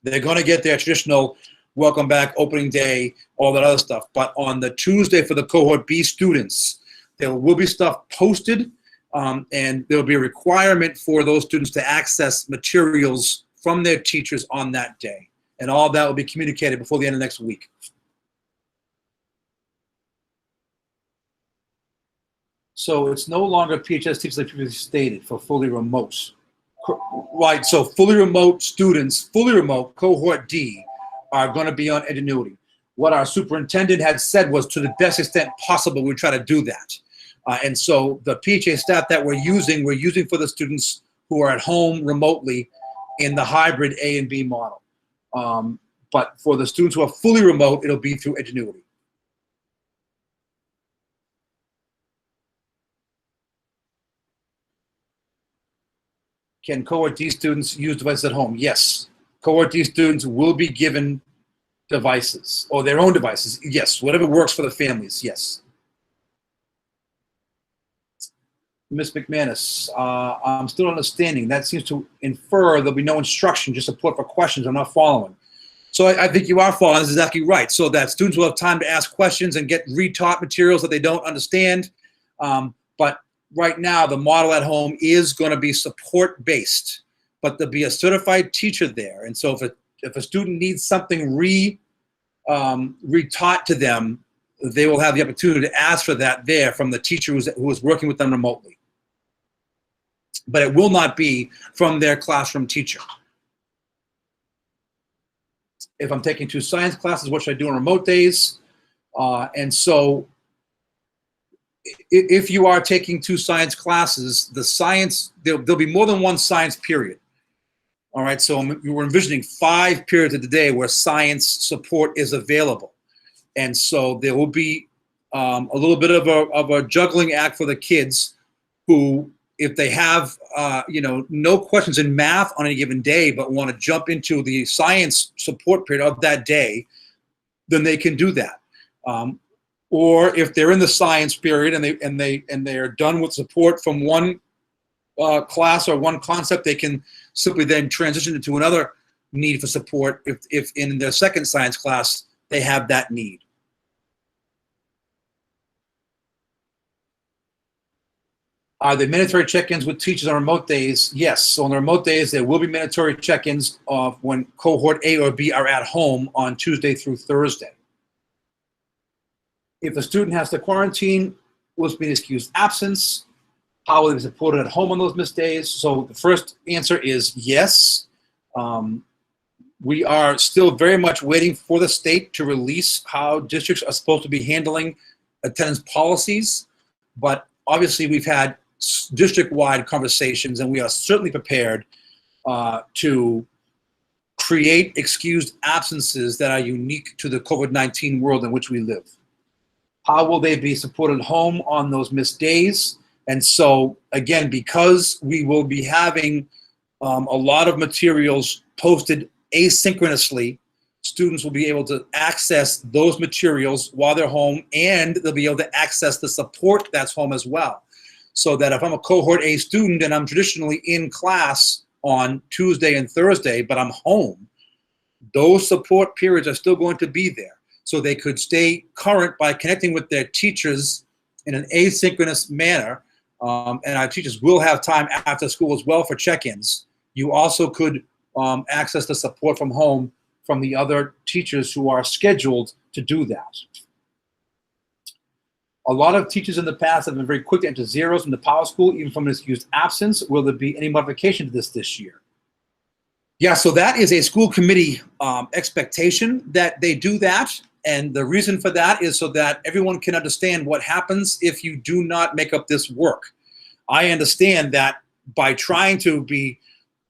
They're going to get their traditional welcome back, opening day, all that other stuff. But on the Tuesday for the Cohort B students, there will be stuff posted, and there will be a requirement for those students to access materials from their teachers on that day. And all that will be communicated before the end of next week. So it's no longer PHS teachers like previously stated for fully remote. Right, so fully remote students, fully remote Cohort D are going to be on Edgenuity. What our superintendent had said was to the best extent possible, we try to do that. And so the PHA staff that we're using for the students who are at home remotely in the hybrid A and B model. But for the students who are fully remote, it'll be through Edgenuity. Can Cohort D students use devices at home? Yes. Cohort D students will be given devices, or their own devices. Yes, whatever works for the families, yes. Ms. McManus, I'm still understanding. That seems to infer there'll be no instruction, just support for questions. I'm not following. So I think you are following. That's exactly right. So that students will have time to ask questions and get retaught materials that they don't understand. But right now, the model at home is going to be support-based, but there'll be a certified teacher there. And so if a student needs something retaught to them, they will have the opportunity to ask for that there from the teacher who is working with them remotely. But it will not be from their classroom teacher. If I'm taking 2 science classes, what should I do on remote days? And so if you are taking 2 science classes, there'll be more than one science period. All right, so we're envisioning 5 periods of the day where science support is available. And so there will be a little bit of a juggling act for the kids who, if they have, no questions in math on any given day, but want to jump into the science support period of that day, then they can do that. Or if they're in the science period and they are done with support from one class or one concept, they can simply then transition into another need for support if in their second science class they have that need. Are there mandatory check-ins with teachers on remote days? Yes. So on the remote days, there will be mandatory check-ins when cohort A or B are at home on Tuesday through Thursday. If a student has to quarantine, will it be an excused absence? How will they be supported at home on those missed days? So the first answer is yes. We are still very much waiting for the state to release how districts are supposed to be handling attendance policies. But obviously we've had district-wide conversations, and we are certainly prepared to create excused absences that are unique to the COVID-19 world in which we live. How will they be supported home on those missed days? And so, again, because we will be having a lot of materials posted asynchronously, students will be able to access those materials while they're home, and they'll be able to access the support that's home as well. So that if I'm a cohort A student and I'm traditionally in class on Tuesday and Thursday, but I'm home, those support periods are still going to be there. So they could stay current by connecting with their teachers in an asynchronous manner. And our teachers will have time after school as well for check-ins. You also could access the support from home from the other teachers who are scheduled to do that. A lot of teachers in the past have been very quick to enter zeros in the Power School, even from an excused absence. Will there be any modification to this year? Yeah, so that is a school committee expectation that they do that. And the reason for that is so that everyone can understand what happens if you do not make up this work. I understand that by trying to be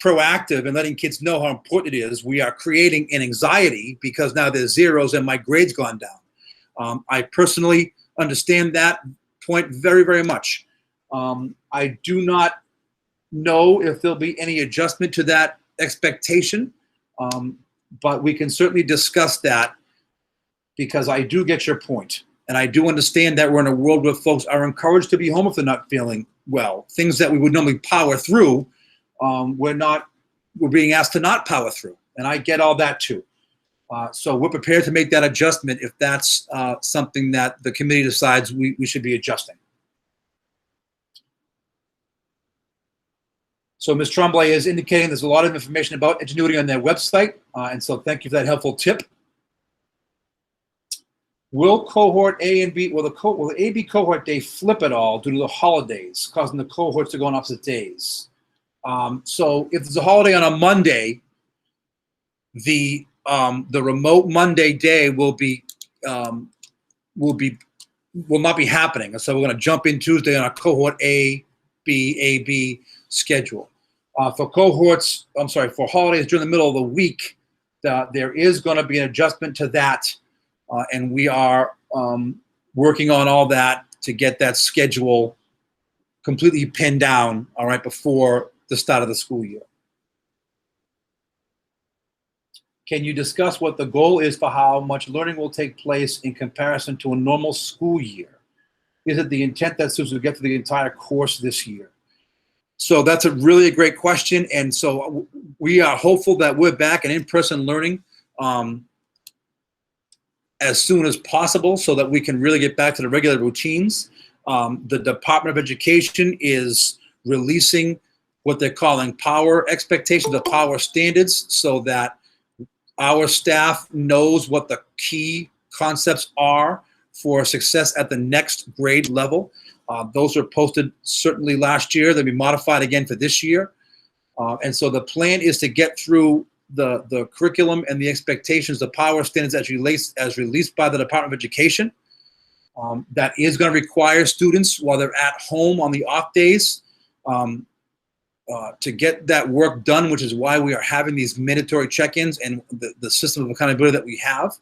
proactive and letting kids know how important it is, we are creating an anxiety because now there's zeros and my grade's gone down. I personally understand that point very, very much. I do not know if there'll be any adjustment to that expectation, but we can certainly discuss that because I do get your point. And I do understand that we're in a world where folks are encouraged to be home if they're not feeling well. Things that we would normally power through, we're being asked to not power through. And I get all that too. So we're prepared to make that adjustment if that's something that the committee decides we should be adjusting. So Ms. Tremblay is indicating there's a lot of information about Ingenuity on their website. And so thank you for that helpful tip. Will cohort A and B, will the A-B cohort day flip at all due to the holidays, causing the cohorts to go on opposite days? So if there's a holiday on a Monday, the remote Monday day will not be happening. So we're going to jump in Tuesday on a cohort A-B schedule. For holidays during the middle of the week, there is going to be an adjustment to that. And we are working on all that to get that schedule completely pinned down, all right, before the start of the school year. Can you discuss what the goal is for how much learning will take place in comparison to a normal school year? Is it the intent that students will get through the entire course this year? So that's a really great question. And so we are hopeful that we're back in in-person learning as soon as possible so that we can really get back to the regular routines. The Department of Education is releasing what they're calling power expectations, the power standards, so that our staff knows what the key concepts are for success at the next grade level. Those were posted certainly last year. They'll be modified again for this year. And so the plan is to get through the curriculum and the expectations, the power standards as released by the Department of Education. That is going to require students while they're at home on the off days to get that work done, which is why we are having these mandatory check-ins and the system of accountability that we have.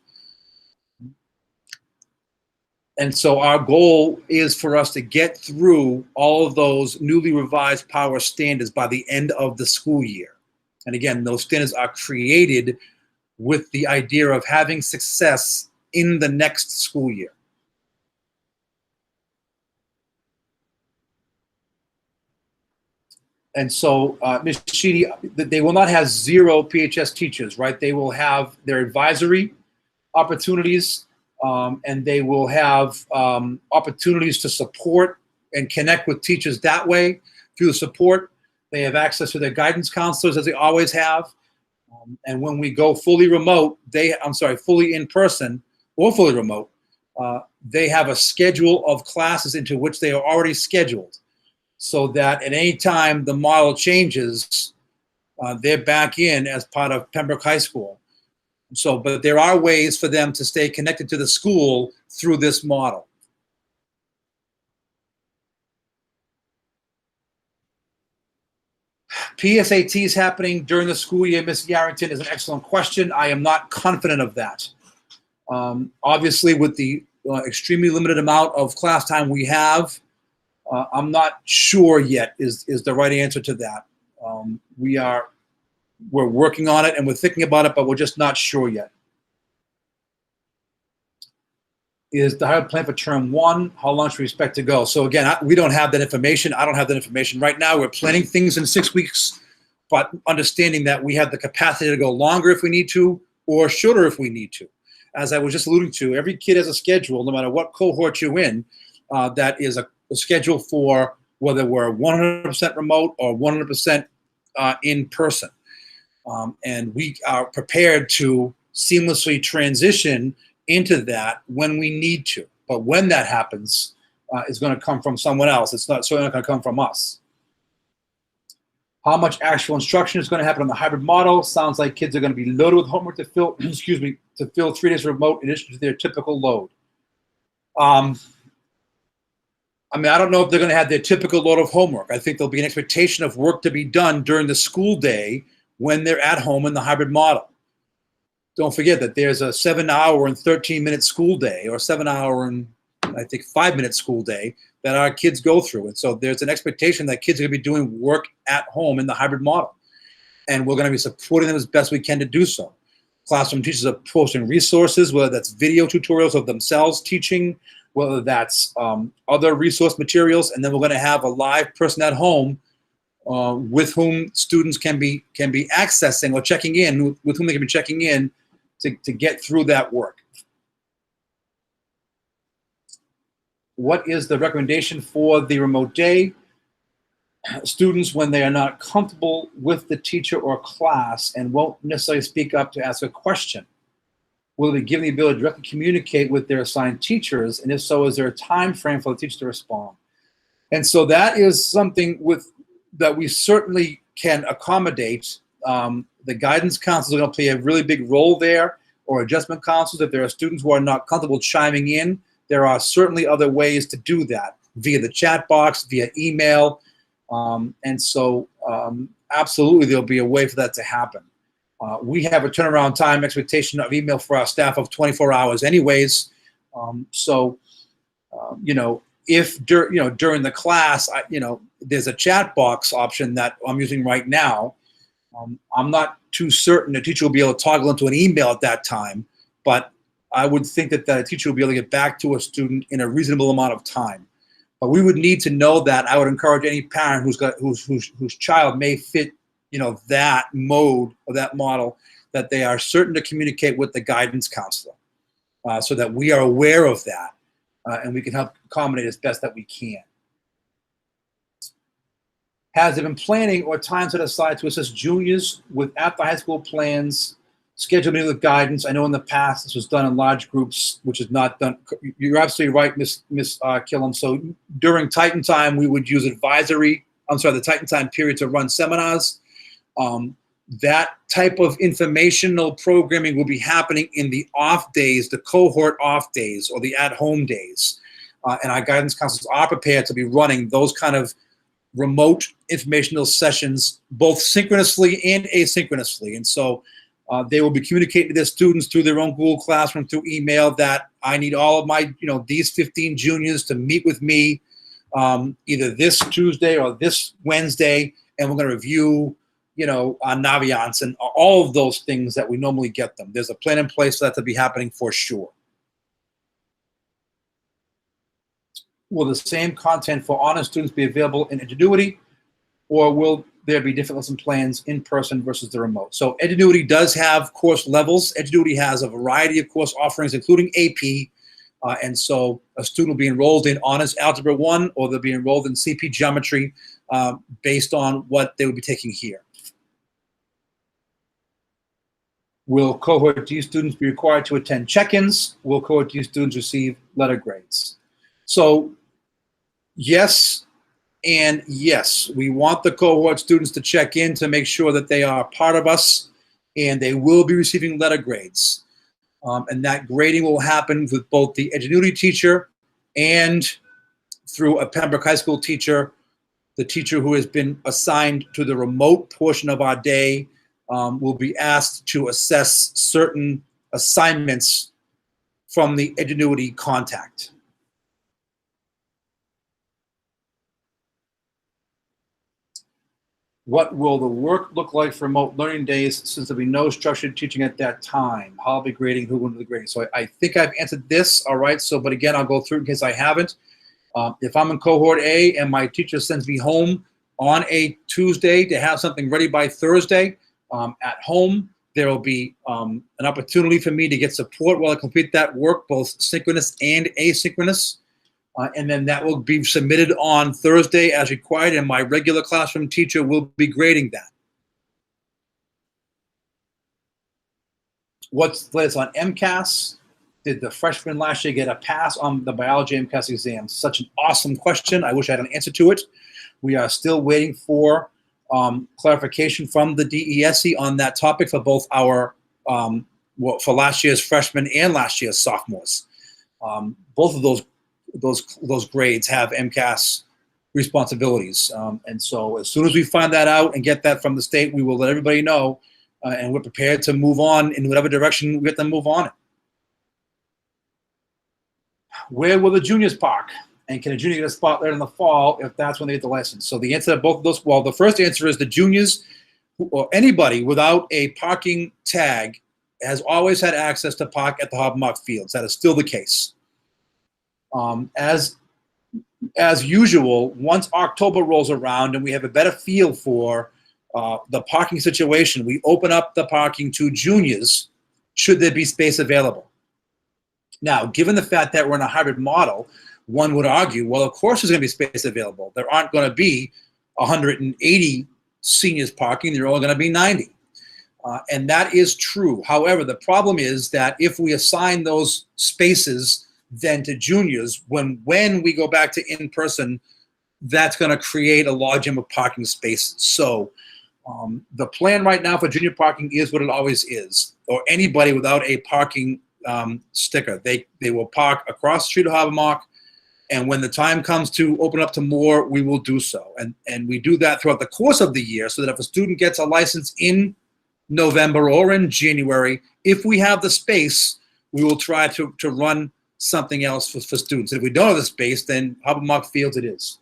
And so our goal is for us to get through all of those newly revised power standards by the end of the school year. And again, those standards are created with the idea of having success in the next school year. And so, Ms. Sheedy, they will not have 0 PHS teachers, right? They will have their advisory opportunities, and they will have opportunities to support and connect with teachers that way through the support. They have access to their guidance counselors, as they always have. And when we go fully remote, fully in person or fully remote, they have a schedule of classes into which they are already scheduled, so that at any time the model changes, they're back in as part of Pembroke High School. So, but there are ways for them to stay connected to the school through this model. PSATs happening during the school year, Ms. Yarrington, is an excellent question. I am not confident of that. Obviously, with the extremely limited amount of class time we have, I'm not sure yet is the right answer to that. We're working on it and we're thinking about it, but we're just not sure yet. Is the hybrid plan for term 1? How long should we expect to go? So again, we don't have that information. I don't have that information right now. We're planning things in 6 weeks, but understanding that we have the capacity to go longer if we need to, or shorter if we need to. As I was just alluding to, every kid has a schedule, no matter what cohort you're in, that is a schedule for whether we're 100% remote or 100% in person. And we are prepared to seamlessly transition into that when we need to. But when that happens, is going to come from someone else. It's certainly not going to come from us. How much actual instruction is going to happen on the hybrid model? Sounds like kids are going to be loaded with homework to fill, to fill 3 days remote in addition to their typical load. I mean, I don't know if they're going to have their typical load of homework. I think there'll be an expectation of work to be done during the school day when they're at home in the hybrid model. Don't forget that there's a 7-hour and 13-minute school day, or 7-hour and I think 5-minute school day that our kids go through. And so there's an expectation that kids are going to be doing work at home in the hybrid model. And we're going to be supporting them as best we can to do so. Classroom teachers are posting resources, whether that's video tutorials of themselves teaching, whether that's other resource materials, and then we're going to have a live person at home with whom students can be accessing or checking in, with whom they can be checking in to get through that work. What is the recommendation for the remote day? Students, when they are not comfortable with the teacher or class and won't necessarily speak up to ask a question, will they be given the ability to directly communicate with their assigned teachers? And if so, is there a time frame for the teacher to respond? And so that is something that we certainly can accommodate. The guidance counselors are going to play a really big role there, or adjustment counselors. If there are students who are not comfortable chiming in, there are certainly other ways to do that, via the chat box, via email. And so absolutely there'll be a way for that to happen. We have a turnaround time expectation of email for our staff of 24 hours anyways. If during the class, there's a chat box option that I'm using right now. I'm not too certain the teacher will be able to toggle into an email at that time, but I would think that the teacher will be able to get back to a student in a reasonable amount of time. But we would need to know that. I would encourage any parent whose child may fit, that mode or that model, that they are certain to communicate with the guidance counselor, so that we are aware of that, and we can help accommodate as best that we can. Has there been planning or time set aside to assist juniors with after high school plans, scheduled meeting with guidance? I know in the past this was done in large groups, which is not done. You're absolutely right, Miss Killam. So during Titan time, we would use the Titan time period to run seminars. That type of informational programming will be happening in the off days, the cohort off days, or the at-home days. And our guidance counselors are prepared to be running those kind of remote informational sessions, both synchronously and asynchronously. And so They will be communicating to their students through their own Google Classroom, through email, that I need all of my, these 15 juniors to meet with me either this Tuesday or this Wednesday, and we're going to review, Naviance and all of those things that we normally get them. There's a plan in place for that to be happening for sure. Will the same content for honor students be available in Edgenuity, or will there be different lesson plans in person versus the remote? So Edgenuity does have course levels. Edgenuity has a variety of course offerings, including AP. And so a student will be enrolled in Honors Algebra 1, or they'll be enrolled in CP Geometry based on what they would be taking here. Will Cohort D students be required to attend check-ins? Will Cohort D students receive letter grades? So yes and yes. We want the cohort students to check in to make sure that they are part of us, and they will be receiving letter grades. And that grading will happen with both the Edgenuity teacher and through a Pembroke High School teacher. The teacher who has been assigned to the remote portion of our day will be asked to assess certain assignments from the Edgenuity contact. What will the work look like for remote learning days, since there'll be no structured teaching at that time? How will be grading, who will do the grading? So I think I've answered this, all right? So, but again, I'll go through in case I haven't. If I'm in cohort A and my teacher sends me home on a Tuesday to have something ready by Thursday, at home, there will be an opportunity for me to get support while I complete that work, both synchronous and asynchronous. And then that will be submitted on Thursday as required, and my regular classroom teacher will be grading that. What's the latest on MCAS? Did the freshman last year get a pass on the biology MCAS exam? Such an awesome question. I wish I had an answer to it. We are still waiting for clarification from the DESE on that topic for both our, for last year's freshmen and last year's sophomores. Both of those grades have MCAS responsibilities. And so as soon as we find that out and get that from the state, we will let everybody know, and we're prepared to move on in whatever direction we get them to move on. Where will the juniors park? And can a junior get a spot later in the fall if that's when they get the license? So the answer to both of those, well, the first answer is the juniors or anybody without a parking tag has always had access to park at the Hobart Fields. That is still the case. As usual, once October rolls around and we have a better feel for the parking situation, we open up the parking to juniors should there be space available. Now, given the fact that we're in a hybrid model, one would argue, well, of course there's going to be space available. There aren't going to be 180 seniors parking. There are only going to be 90. And that is true. However, the problem is that if we assign those spaces then to juniors, when we go back to in-person, that's going to create a large number of parking spaces. So the plan right now for junior parking is what it always is, or anybody without a parking sticker. They will park across the street of Hobart, and when the time comes to open up to more, we will do so. And we do that throughout the course of the year, so that if a student gets a license in November or in January, if we have the space, we will try to run something else for students. If we don't have the space, then Hobart Fields it is.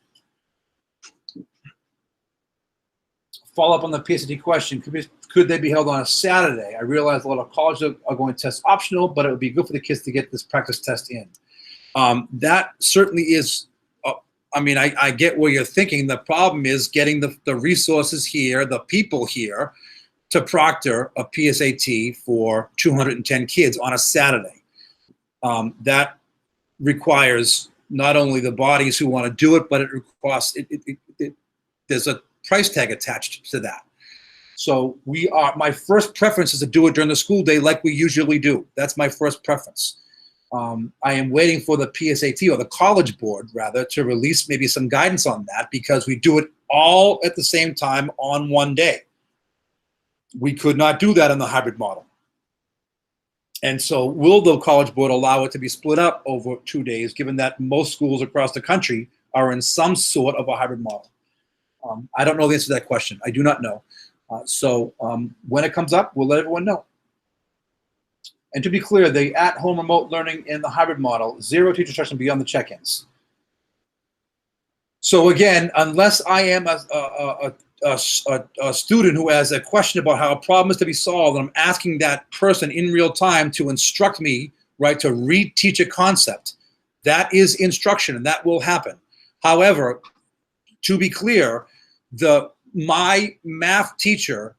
Follow up on the PSAT question, could they be held on a Saturday? I realize a lot of colleges are going to test optional, but it would be good for the kids to get this practice test in. That certainly is, I mean, I get where you're thinking. The problem is getting the resources here, the people here, to proctor a PSAT for 210 kids on a Saturday. That requires not only the bodies who want to do it, but it requires, there's a price tag attached to that. So my first preference is to do it during the school day like we usually do. That's my first preference. I am waiting for the PSAT, or the College Board rather, to release maybe some guidance on that, because we do it all at the same time on one day. We could not do that in the hybrid model. And so will the College Board allow it to be split up over 2 days, given that most schools across the country are in some sort of a hybrid model? I don't know the answer to that question. I do not know. So when it comes up, we'll let everyone know. And to be clear, the at-home remote learning in the hybrid model, 0 teacher instruction beyond the check-ins. So again, unless I am a student who has a question about how a problem is to be solved, and I'm asking that person in real time to instruct me, right, to reteach a concept, that is instruction, and that will happen. However, to be clear, my math teacher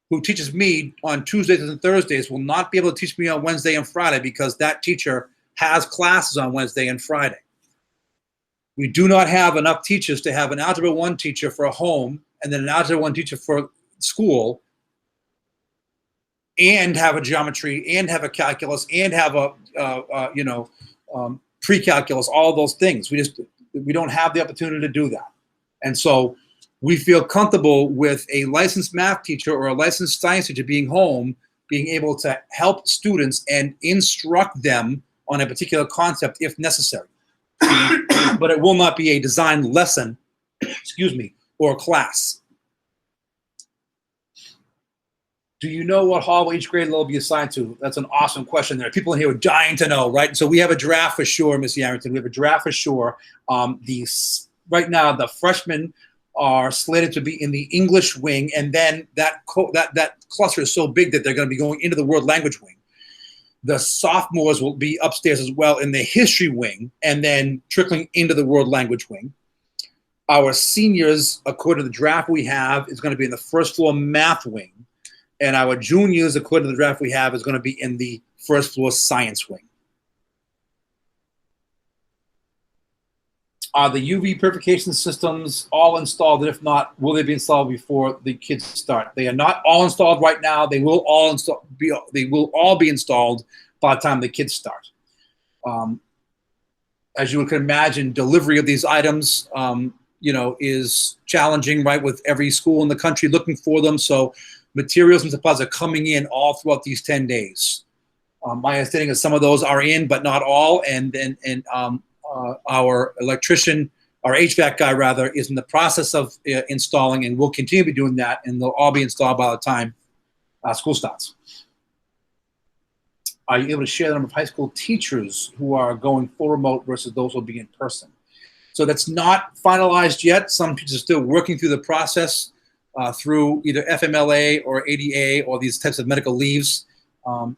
who teaches me on Tuesdays and Thursdays will not be able to teach me on Wednesday and Friday because that teacher has classes on Wednesday and Friday. We do not have enough teachers to have an Algebra 1 teacher for a home and then an Algebra 1 teacher for school and have a geometry and have a calculus and have a, pre-calculus, all those things. We don't have the opportunity to do that. And so we feel comfortable with a licensed math teacher or a licensed science teacher being home, being able to help students and instruct them on a particular concept if necessary. But it will not be a designed lesson, excuse me, or class. Do you know what hall each grade level will be assigned to? That's an awesome question. There are people in here who are dying to know, right? So we have a draft for sure, Ms. Yarrington. We have a draft for sure. Right now, the freshmen are slated to be in the English wing, and then that cluster is so big that they're going to be going into the world language wing. The sophomores will be upstairs as well in the history wing, and then trickling into the world language wing. Our seniors, according to the draft we have, is going to be in the first floor math wing. And our juniors, according to the draft we have, is going to be in the first floor science wing. Are the UV purification systems all installed? And if not, will they be installed before the kids start? They are not all installed right now. They will all be installed by the time the kids start. As you can imagine, delivery of these items, is challenging, right? With every school in the country looking for them, so materials and supplies are coming in all throughout these 10 days. My understanding is some of those are in, but not all, and our electrician, our HVAC guy rather, is in the process of installing, and will continue to be doing that, and they'll all be installed by the time school starts. Are you able to share the number of high school teachers who are going full remote versus those who will be in person? So that's not finalized yet. Some teachers are still working through the process through either FMLA or ADA or these types of medical leaves.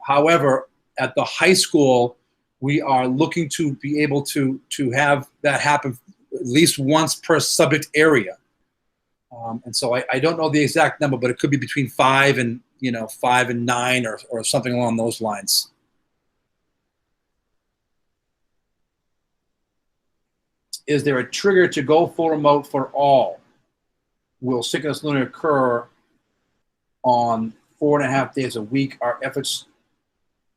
However, at the high school, we are looking to be able to have that happen at least once per subject area. And so I don't know the exact number, but it could be between 5 and 9 or something along those lines. Is there a trigger to go full remote for all? Will synchronous learning occur on 4.5 days a week? Are efforts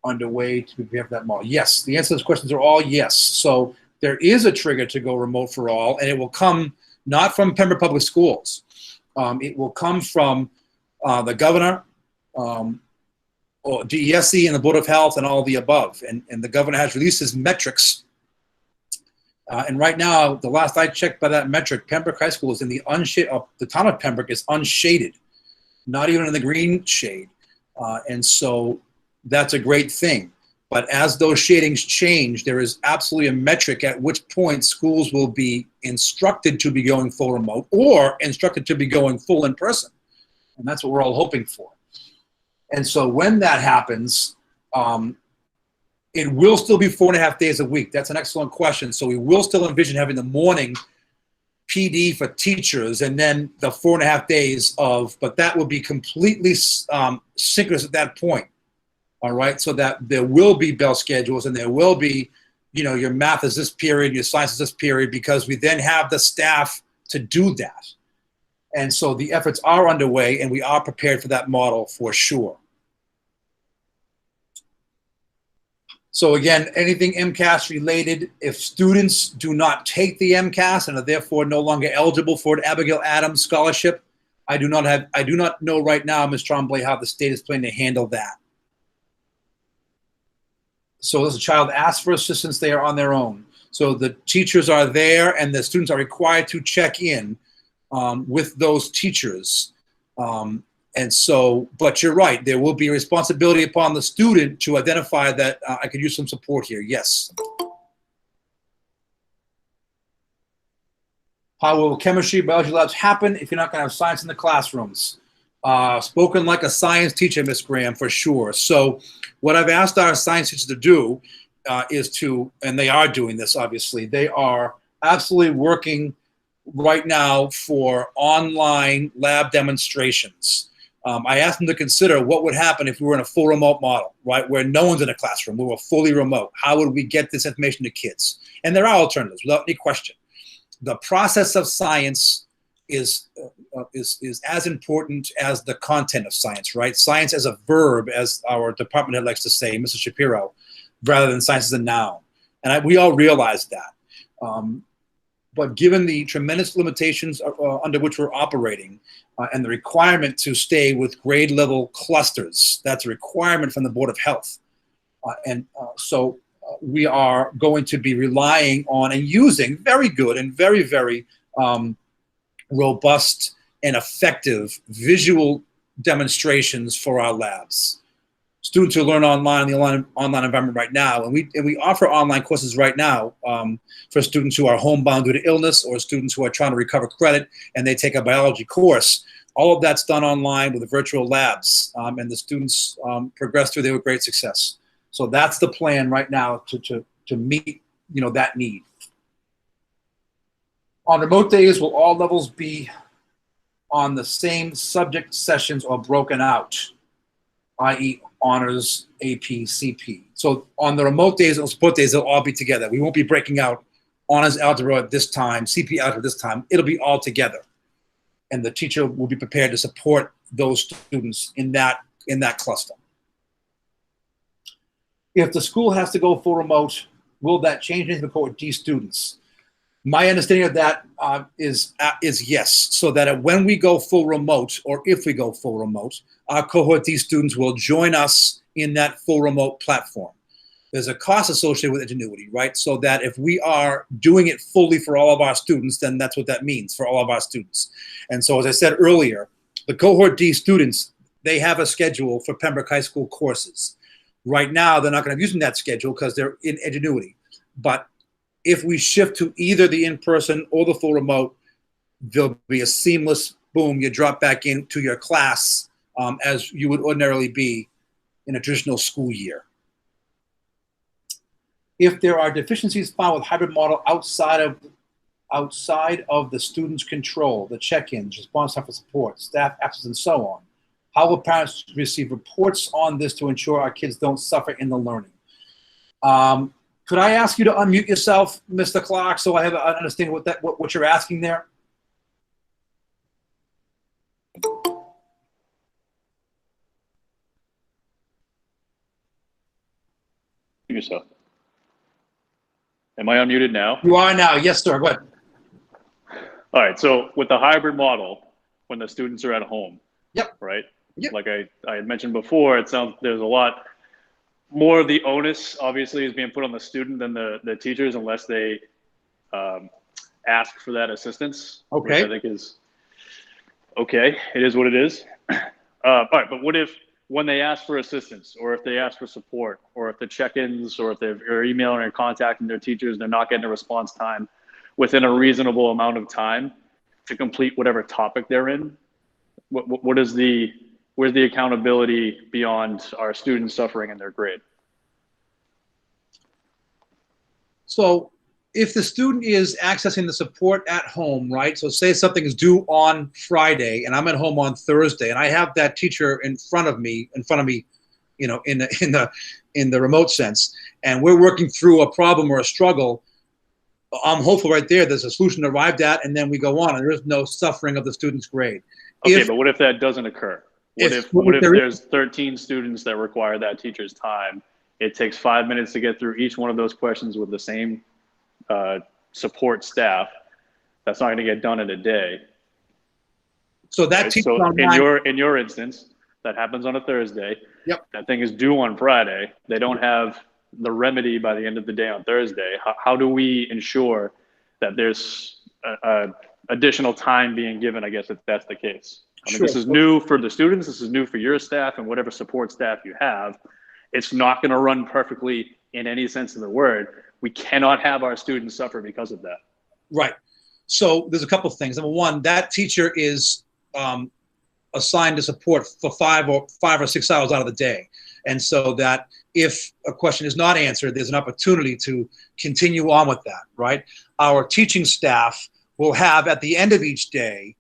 underway to prepare for that model? Yes, the answer to those questions are all yes. So there is a trigger to go remote for all, and it will come not from Pembroke Public Schools. It will come from the governor, or DESE and the Board of Health and all the above. And the governor has released his metrics. And right now, the last I checked by that metric, Pembroke High School is in the unshaded, the town of Pembroke is unshaded, not even in the green shade. And so that's a great thing. But as those shadings change, there is absolutely a metric at which point schools will be instructed to be going full remote or instructed to be going full in person. And that's what we're all hoping for. And so when that happens, it will still be 4.5 days a week. That's an excellent question. So we will still envision having the morning PD for teachers and then the 4.5 days of, but that will be completely synchronous at that point. All right, so that there will be bell schedules and there will be, your math is this period, your science is this period, because we then have the staff to do that. And so the efforts are underway and we are prepared for that model for sure. So again, anything MCAS related, if students do not take the MCAS and are therefore no longer eligible for an Abigail Adams scholarship, I do not know right now, Ms. Tremblay, how the state is planning to handle that. So as a child asks for assistance, they are on their own. So the teachers are there and the students are required to check in with those teachers. And And so, but you're right, there will be a responsibility upon the student to identify that I could use some support here, yes. How will chemistry, biology labs happen if you're not going to have science in the classrooms? Spoken like a science teacher, Miss Graham, for sure. So what I've asked our science teachers to do is to, and they are doing this, obviously, they are absolutely working right now for online lab demonstrations. I asked them to consider what would happen if we were in a full remote model, right, where no one's in a classroom, we were fully remote. How would we get this information to kids? And there are alternatives, without any question. The process of science is as important as the content of science, right? Science as a verb, as our department head likes to say, Mrs. Shapiro, rather than science as a noun. And we all realize that. But given the tremendous limitations under which we're operating and the requirement to stay with grade level clusters, that's a requirement from the Board of Health. So we are going to be relying on and using very good and very, very robust and effective visual demonstrations for our labs. Students who learn online in the online environment right now, and we offer online courses right now for students who are homebound due to illness or students who are trying to recover credit and they take a biology course. All of that's done online with the virtual labs, and the students progress through there with great success. So that's the plan right now to meet that need. On remote days, will all levels be on the same subject sessions or broken out, i.e. honors, AP, CP? So on the remote days and support days, they'll all be together. We won't be breaking out honors algebra at this time, CP algebra this time. It'll be all together. And the teacher will be prepared to support those students in that cluster. If the school has to go full remote, will that change anything for cohort D students? My understanding of that is yes, so that when we go full remote, or if we go full remote, our cohort D students will join us in that full remote platform. There's a cost associated with Ingenuity, right? So that if we are doing it fully for all of our students, then that's what that means for all of our students. And so as I said earlier, the cohort D students, they have a schedule for Pembroke High School courses. Right now, they're not going to be using that schedule because they're in Ingenuity. But if we shift to either the in-person or the full remote, there'll be a seamless, boom, you drop back into your class as you would ordinarily be in a traditional school year. If there are deficiencies found with hybrid model outside of the student's control, the check-ins, response time for support, staff absence, and so on, how will parents receive reports on this to ensure our kids don't suffer in the learning? Could I ask you to unmute yourself, Mr. Clark, so I have an understanding what you're asking there? Yourself. Am I unmuted now? You are now. Yes, sir. Go ahead. All right. So with the hybrid model, when the students are at home, yep. Right? Yep. Like I had mentioned before, it sounds there's a lot more of the onus obviously is being put on the student than the teachers unless they ask for that assistance. Okay. Which I think is okay. It is what it is. All right. But what if when they ask for assistance, or if they ask for support, or if the check-ins, or if they're emailing or contacting their teachers, they're not getting a response time within a reasonable amount of time to complete whatever topic they're in? Where's the accountability beyond our students suffering in their grade? So if the student is accessing the support at home, right? So say something is due on Friday and I'm at home on Thursday and I have that teacher in front of me, in the remote sense, and we're working through a problem or a struggle, I'm hopeful right there there's a solution arrived at, and then we go on and there is no suffering of the student's grade. Okay, but what if that doesn't occur? What if there's 13 students that require that teacher's time? It takes 5 minutes to get through each one of those questions with the same support staff. That's not going to get done in a day. So that right? So in your instance, that happens on a Thursday. Yep. That thing is due on Friday. They don't have the remedy by the end of the day on Thursday. How do we ensure that there's additional time being given, I guess, if that's the case? I mean, Sure. this is new for the students. This is new for your staff and whatever support staff you have. It's not going to run perfectly in any sense of the word. We cannot have our students suffer because of that. Right. So there's a couple of things. Number one, that teacher is assigned to support for 5 or 6 hours out of the day. And so that if a question is not answered, there's an opportunity to continue on with that, right? Our teaching staff will have at the end of each day,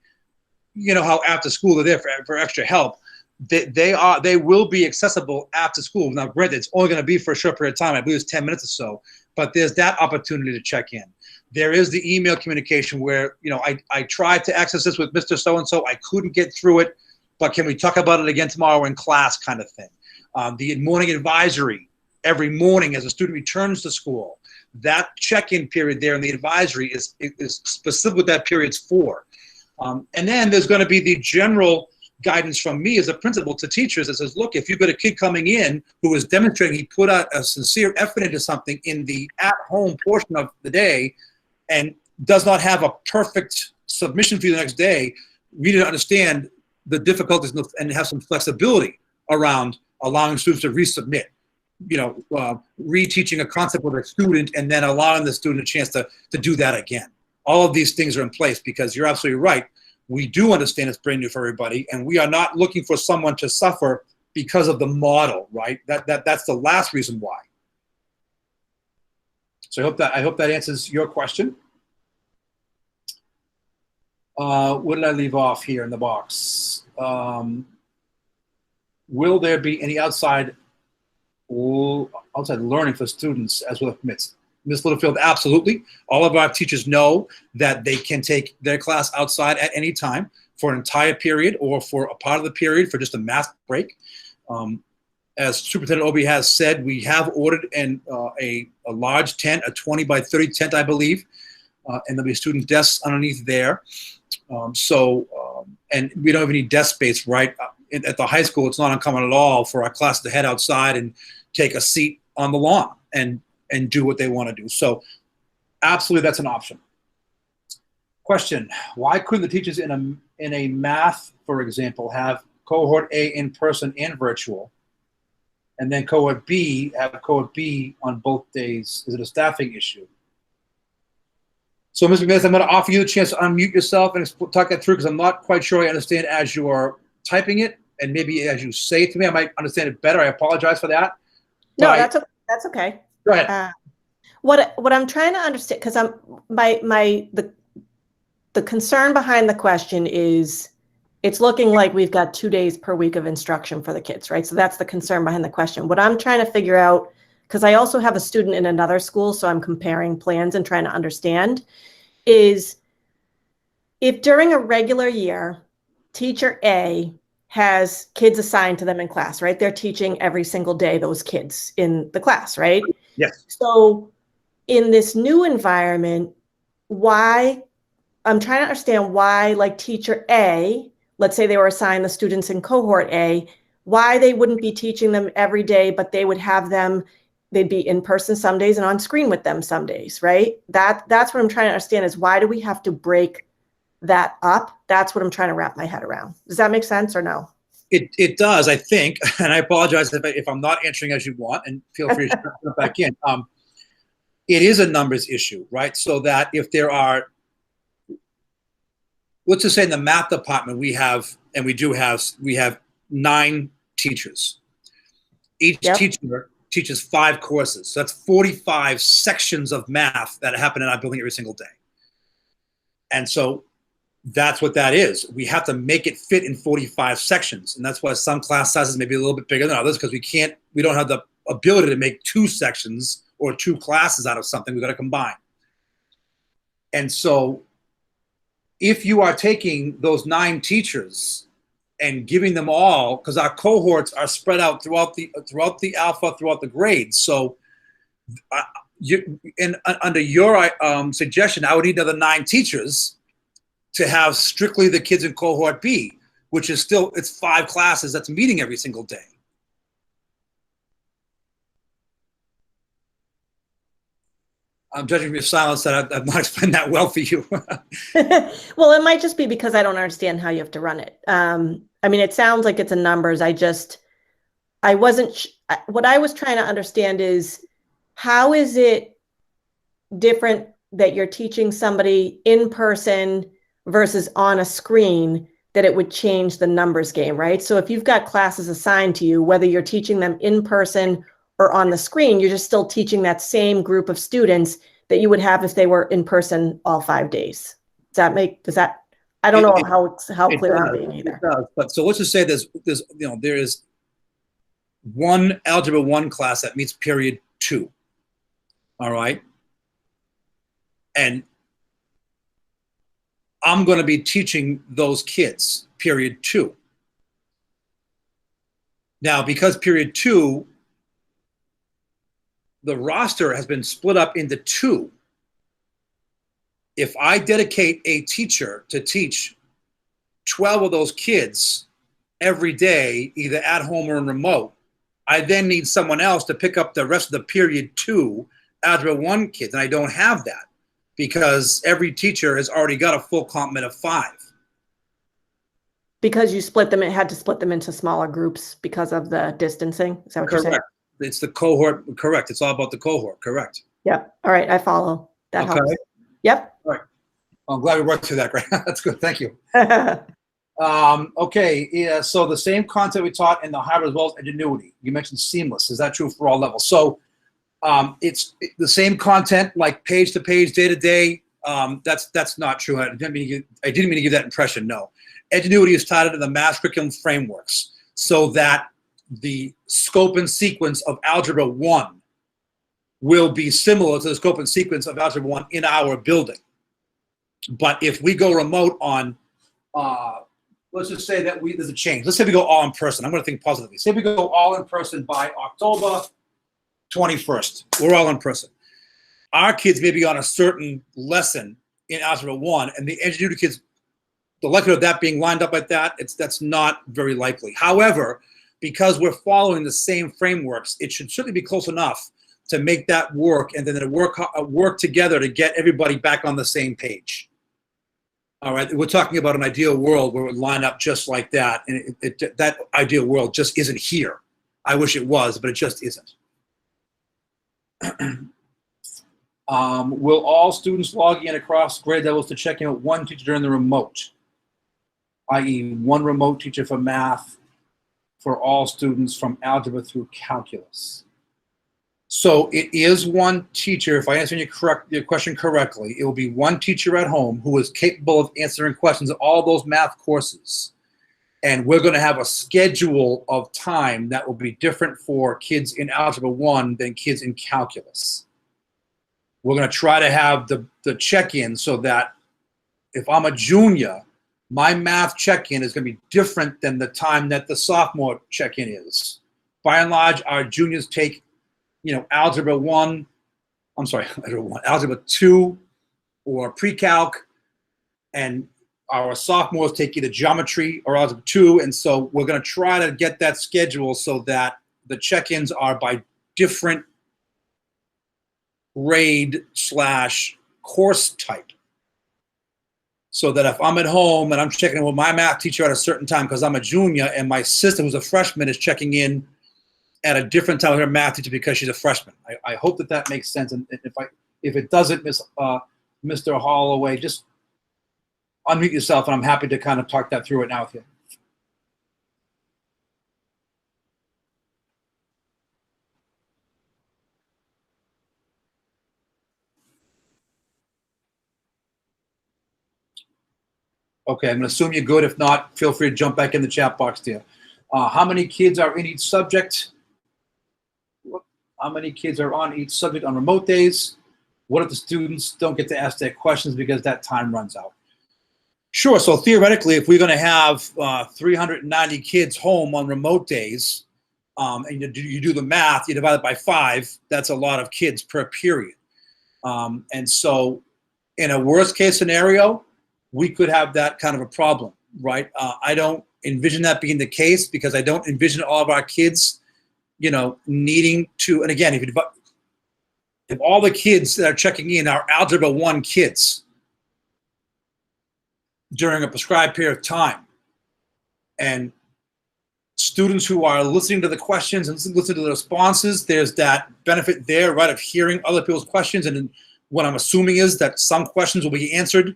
you know how after school they're there for extra help. They will be accessible after school. Now, granted, it's only going to be for a short period of time. I believe it's 10 minutes or so, but there's that opportunity to check in. There is the email communication where, you know, I tried to access this with Mr. So-and-so. I couldn't get through it, but can we talk about it again tomorrow in class kind of thing. The morning advisory every morning as a student returns to school. That check-in period there in the advisory is specific what that period's for. And then there's going to be the general guidance from me as a principal to teachers that says, look, if you've got a kid coming in who is demonstrating he put out a sincere effort into something in the at-home portion of the day and does not have a perfect submission for you the next day, we need to understand the difficulties and have some flexibility around allowing students to resubmit. You know, reteaching a concept with a student and then allowing the student a chance to do that again. All of these things are in place because you're absolutely right. We do understand it's brand new for everybody, and we are not looking for someone to suffer because of the model, right? That's the last reason why. So I hope that answers your question. What did I leave off here in the box? Will there be any outside learning for students as well as permits? Ms. Littlefield, absolutely. All of our teachers know that they can take their class outside at any time for an entire period or for a part of the period for just a math break. As Superintendent Obie has said, we have ordered a large tent, a 20 by 30 tent, I believe, and there'll be student desks underneath there. And we don't have any desk space, right? At the high school, it's not uncommon at all for our class to head outside and take a seat on the lawn and do what they want to do. So absolutely, that's an option. Question, why couldn't the teachers in a math, for example, have cohort A in person and virtual, and then cohort B have cohort B on both days? Is it a staffing issue? So, Mr. McManus, I'm going to offer you the chance to unmute yourself and talk that through because I'm not quite sure I understand as you are typing it, and maybe as you say it to me, I might understand it better. I apologize for that. No, that's okay. Go ahead. What I'm trying to understand, because the concern behind the question is it's looking like we've got 2 days per week of instruction for the kids, right? So that's the concern behind the question. What I'm trying to figure out, because I also have a student in another school, so I'm comparing plans and trying to understand, is if during a regular year, teacher A has kids assigned to them in class, right? They're teaching every single day those kids in the class, right? Yes. So in this new environment, why, I'm trying to understand why, like teacher A, let's say they were assigned the students in cohort A, why they wouldn't be teaching them every day, but they would have them, they'd be in person some days and on screen with them some days, right? That's what I'm trying to understand is why do we have to break that up? That's what I'm trying to wrap my head around. Does that make sense or no? It does, I think, and I apologize if I'm not answering as you want, and feel free to jump back in. It is a numbers issue, right? So that if there are, let's just say in the math department, we have 9 teachers. Each teacher teaches 5 courses. So that's 45 sections of math that happen in our building every single day. And so that's what that is. We have to make it fit in 45 sections. And that's why some class sizes may be a little bit bigger than others because we don't have the ability to make 2 sections or 2 classes out of something. We've got to combine. And so if you are taking those 9 teachers and giving them all, because our cohorts are spread out throughout the alpha, throughout the grades. So under your suggestion, I would need another 9 teachers to have strictly the kids in cohort B, which is still, it's 5 classes that's meeting every single day. I'm judging from your silence that I've not explained that well for you. Well, it might just be because I don't understand how you have to run it. I mean, it sounds like it's a numbers. I wasn't, what I was trying to understand is how is it different that you're teaching somebody in person versus on a screen that it would change the numbers game, right? So if you've got classes assigned to you, whether you're teaching them in person or on the screen, you're just still teaching that same group of students that you would have if they were in person all 5 days. I don't know how clear I'm being either. It does. But so let's just say there is one Algebra 1 class that meets period 2. All right. And I'm going to be teaching those kids period 2. Now, because period 2, the roster has been split up into 2. If I dedicate a teacher to teach 12 of those kids every day, either at home or in remote, I then need someone else to pick up the rest of the period 2 Algebra 1 kids. And I don't have that because every teacher has already got a full complement of 5. Because you had to split them into smaller groups because of the distancing? Is that what you're saying? Correct. It's the cohort. Correct. It's all about the cohort. Correct. Yep. All right. I follow. That Okay. helps. Yep. All right. I'm glad we worked through that. Great. That's good. Thank you. Okay. Yeah. So the same content we taught in the hybrid as well as ingenuity. You mentioned seamless. Is that true for all levels? So it's the same content, like page to page, day to day. That's not true. I didn't mean to give that impression. No. Ingenuity is tied into the math curriculum frameworks so that the scope and sequence of Algebra 1 will be similar to the scope and sequence of Algebra 1 in our building. But if we go remote on, let's just say that there's a change. Let's say we go all in person. I'm going to think positively. Say we go all in person by October 21st. We're all in person. Our kids may be on a certain lesson in Algebra 1, and the ingenuity kids, the likelihood of that being lined up like that's not very likely. However, because we're following the same frameworks, it should certainly be close enough to make that work, and then work together to get everybody back on the same page. All right, we're talking about an ideal world where it would line up just like that, and that ideal world just isn't here. I wish it was, but it just isn't. Will all students log in across grade levels to check in with one teacher during the remote, i.e. one remote teacher for math for all students from algebra through calculus? So it is one teacher. If I answer your question correctly, it will be one teacher at home who is capable of answering questions in all those math courses. And we're going to have a schedule of time that will be different for kids in Algebra 1 than kids in calculus. We're going to try to have the check-in so that if I'm a junior, my math check-in is going to be different than the time that the sophomore check-in is. By and large, our juniors take Algebra 2 or pre-calc, and our sophomores take either geometry or Algebra 2, and so we're going to try to get that schedule so that the check-ins are by different grade/course type. So that if I'm at home and I'm checking in with my math teacher at a certain time because I'm a junior, and my sister who's a freshman is checking in at a different time with her math teacher because she's a freshman. I hope that makes sense. And if it doesn't, Mr. Holloway, just unmute yourself, and I'm happy to kind of talk that through it now with you. Okay, I'm going to assume you're good. If not, feel free to jump back in the chat box there. How many kids are in each subject? How many kids are on each subject on remote days? What if the students don't get to ask their questions because that time runs out? Sure, so theoretically, if we're going to have 390 kids home on remote days, and you do the math, you divide it by 5, that's a lot of kids per period. And so in a worst case scenario, we could have that kind of a problem, right? I don't envision that being the case because I don't envision all of our kids, needing to, and again, if all the kids that are checking in are Algebra 1 kids during a prescribed period of time, and students who are listening to the questions and listening to the responses, there's that benefit there, right, of hearing other people's questions. And what I'm assuming is that some questions will be answered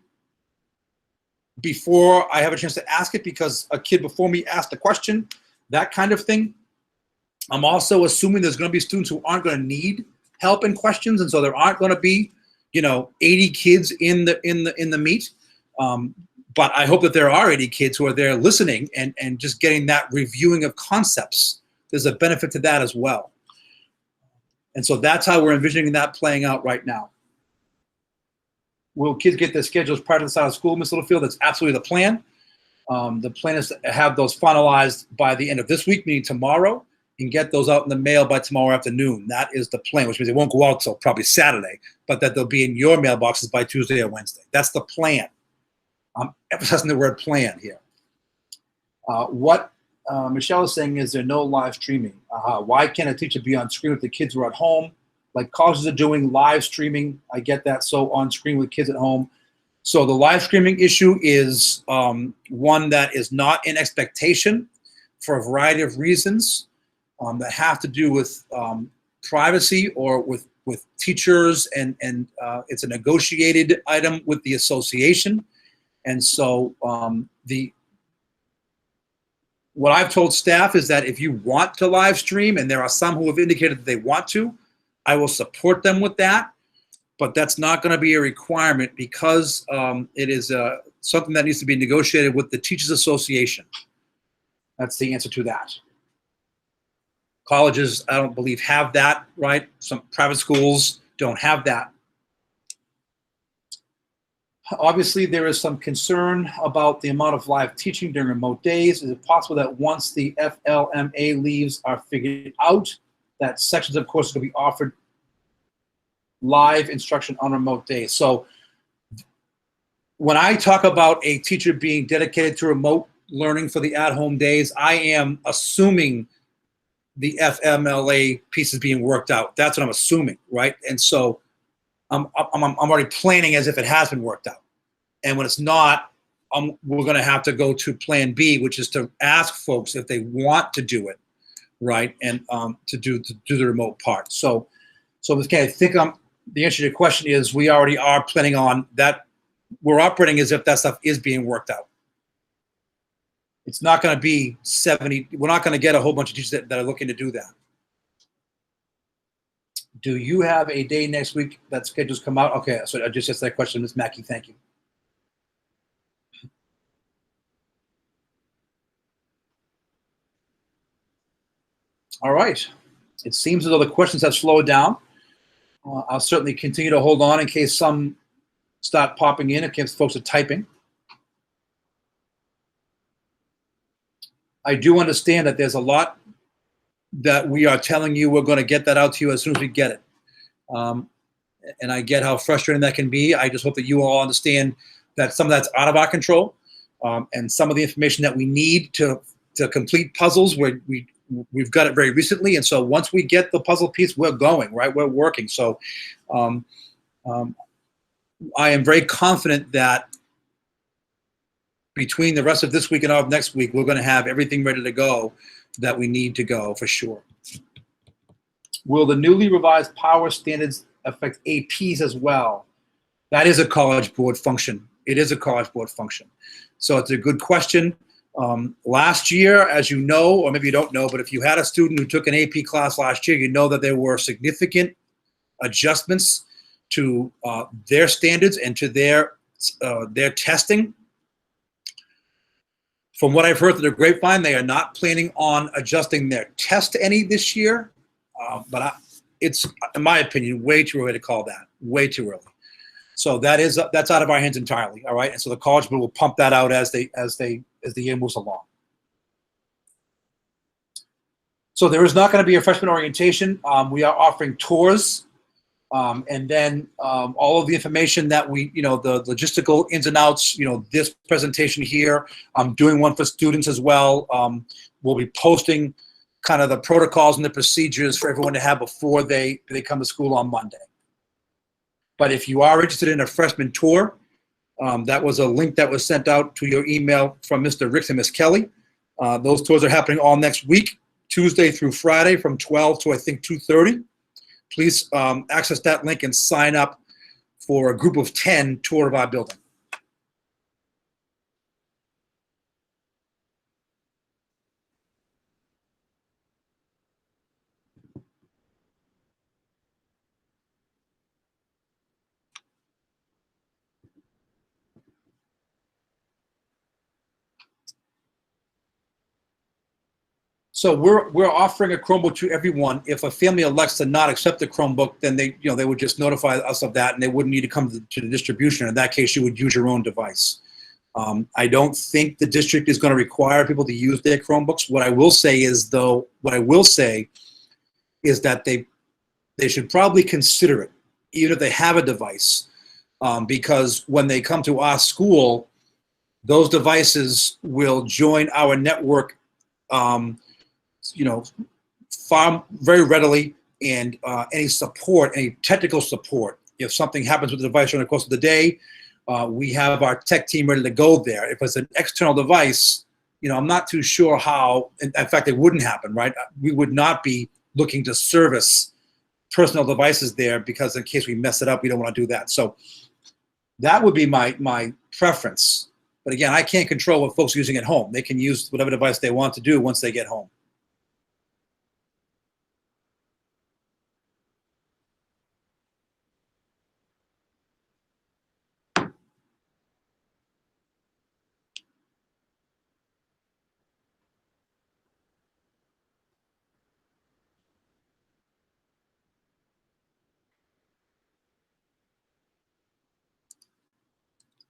before I have a chance to ask it because a kid before me asked the question, that kind of thing. I'm also assuming there's going to be students who aren't going to need help in questions, and so there aren't going to be, 80 kids in the meet. But I hope that there are 80 kids who are there listening and just getting that reviewing of concepts. There's a benefit to that as well. And so that's how we're envisioning that playing out right now. Will kids get their schedules prior to the start of school, Ms. Littlefield? That's absolutely the plan. The plan is to have those finalized by the end of this week, meaning tomorrow, and get those out in the mail by tomorrow afternoon. That is the plan, which means they won't go out till probably Saturday, but that they'll be in your mailboxes by Tuesday or Wednesday. That's the plan. I'm emphasizing the word plan here. What Michelle is saying is there no live streaming. Why can't a teacher be on screen with the kids who are at home? Like colleges are doing live streaming. I get that. So on screen with kids at home. So the live streaming issue is one that is not in expectation for a variety of reasons that have to do with privacy or with teachers, and it's a negotiated item with the association. And so what I've told staff is that if you want to live stream, and there are some who have indicated that they want to, I will support them with that, but that's not going to be a requirement because it is something that needs to be negotiated with the Teachers Association. That's the answer to that. Colleges, I don't believe, have that, right? Some private schools don't have that. Obviously, there is some concern about the amount of live teaching during remote days. Is it possible that once the FLMA leaves are figured out, that sections of courses will be offered live instruction on remote days? So when I talk about a teacher being dedicated to remote learning for the at-home days, I am assuming the FMLA piece is being worked out. That's what I'm assuming, right? And so I'm already planning as if it has been worked out. And when it's not, we're going to have to go to plan B, which is to ask folks if they want to do it, right? And to do the remote part. So okay, I think the answer to your question is we already are planning on that. We're operating as if that stuff is being worked out. It's not going to be 70. We're not going to get a whole bunch of teachers that are looking to do that. Do you have a day next week that schedules come out? Okay, so I just asked that question, Ms. Mackey. Thank you. All right. It seems as though the questions have slowed down. I'll certainly continue to hold on in case some start popping in, in case folks are typing. I do understand that there's a lot that we are telling you we're going to get that out to you as soon as we get it. And I get how frustrating that can be. I just hope that you all understand that some of that's out of our control, and some of the information that we need to complete puzzles we've got it very recently. And so once we get the puzzle piece, we're going, right? We're working. So I am very confident that between the rest of this week and all of next week, we're going to have everything ready to go that we need to go for sure. Will the newly revised power standards affect APs as well? That is a College Board function. It is a College Board function. So it's a good question. Last year, as you know, or maybe you don't know, but if you had a student who took an AP class last year, you know that there were significant adjustments to their standards and to their testing. From what I've heard through the grapevine, they are not planning on adjusting their test any this year. But it's, in my opinion, way too early to call that. Way too early. So that's out of our hands entirely. All right, and so the College Board will pump that out as the year moves along. So there is not going to be a freshman orientation. We are offering tours, and then all of the information that we, the logistical ins and outs. This presentation here. I'm doing one for students as well. We'll be posting kind of the protocols and the procedures for everyone to have before they come to school on Monday. But if you are interested in a freshman tour, that was a link that was sent out to your email from Mr. Ricks and Miss Kelly. Those tours are happening all next week, Tuesday through Friday from 12 to I think 2:30. Please access that link and sign up for a group of 10 tour of our building. So we're offering a Chromebook to everyone. If a family elects to not accept the Chromebook, then they would just notify us of that, and they wouldn't need to come to the distribution. In that case, you would use your own device. I don't think the district is going to require people to use their Chromebooks. What I will say is that they should probably consider it, even if they have a device, because when they come to our school, those devices will join our network very readily, and any technical support. If something happens with the device during the course of the day, we have our tech team ready to go there. If it's an external device, I'm not too sure how, in fact, it wouldn't happen, right? We would not be looking to service personal devices there, because in case we mess it up, we don't want to do that. So that would be my preference. But again, I can't control what folks are using at home. They can use whatever device they want to do once they get home.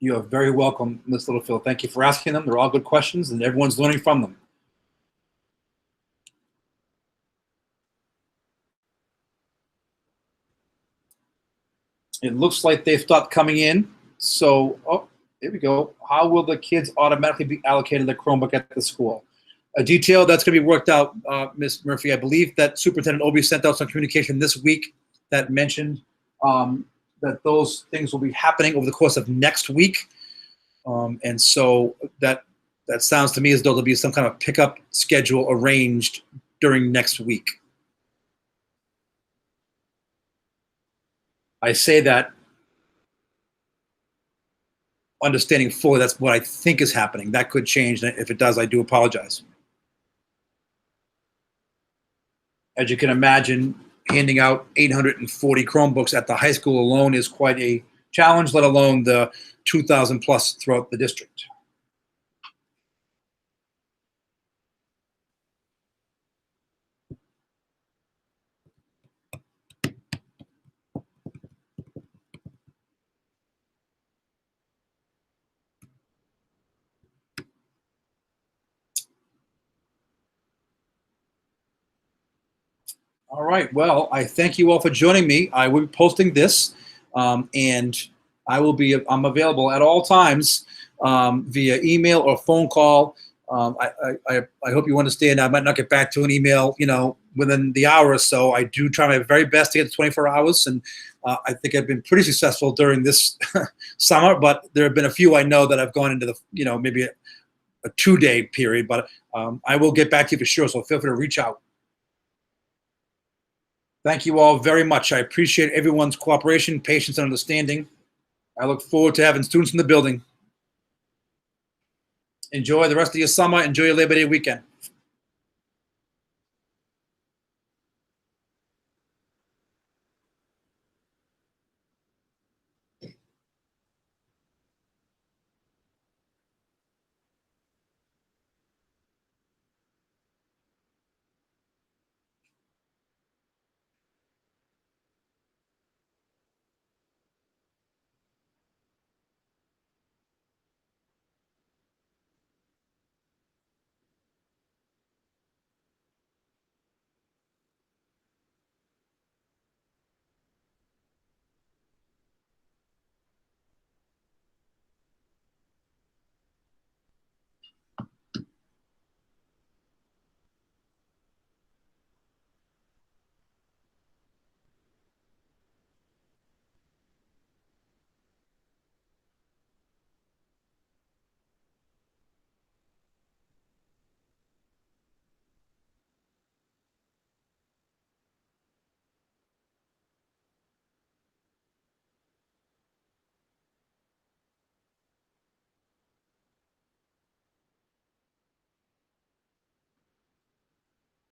You are very welcome, Ms. Littlefield. Thank you for asking them. They're all good questions, and everyone's learning from them. It looks like they've stopped coming in. So, here we go. How will the kids automatically be allocated the Chromebook at the school? A detail that's going to be worked out, Ms. Murphy. I believe that Superintendent Obi sent out some communication this week that mentioned that those things will be happening over the course of next week. And so that sounds to me as though there'll be some kind of pickup schedule arranged during next week. I say that understanding fully that's what I think is happening. That could change. And if it does, I do apologize. As you can imagine, handing out 840 Chromebooks at the high school alone is quite a challenge, let alone the 2,000 plus throughout the district. All right. Well, I thank you all for joining me. I will be posting this, and I'm available at all times via email or phone call. I hope you understand I might not get back to an email, within the hour or so. I do try my very best to get to 24 hours, and I think I've been pretty successful during this summer, but there have been a few I know that I've gone into the, maybe a 2-day period, but I will get back to you for sure, so feel free to reach out. Thank you all very much. I appreciate everyone's cooperation, patience, and understanding. I look forward to having students in the building. Enjoy the rest of your summer. Enjoy your Labor Day weekend.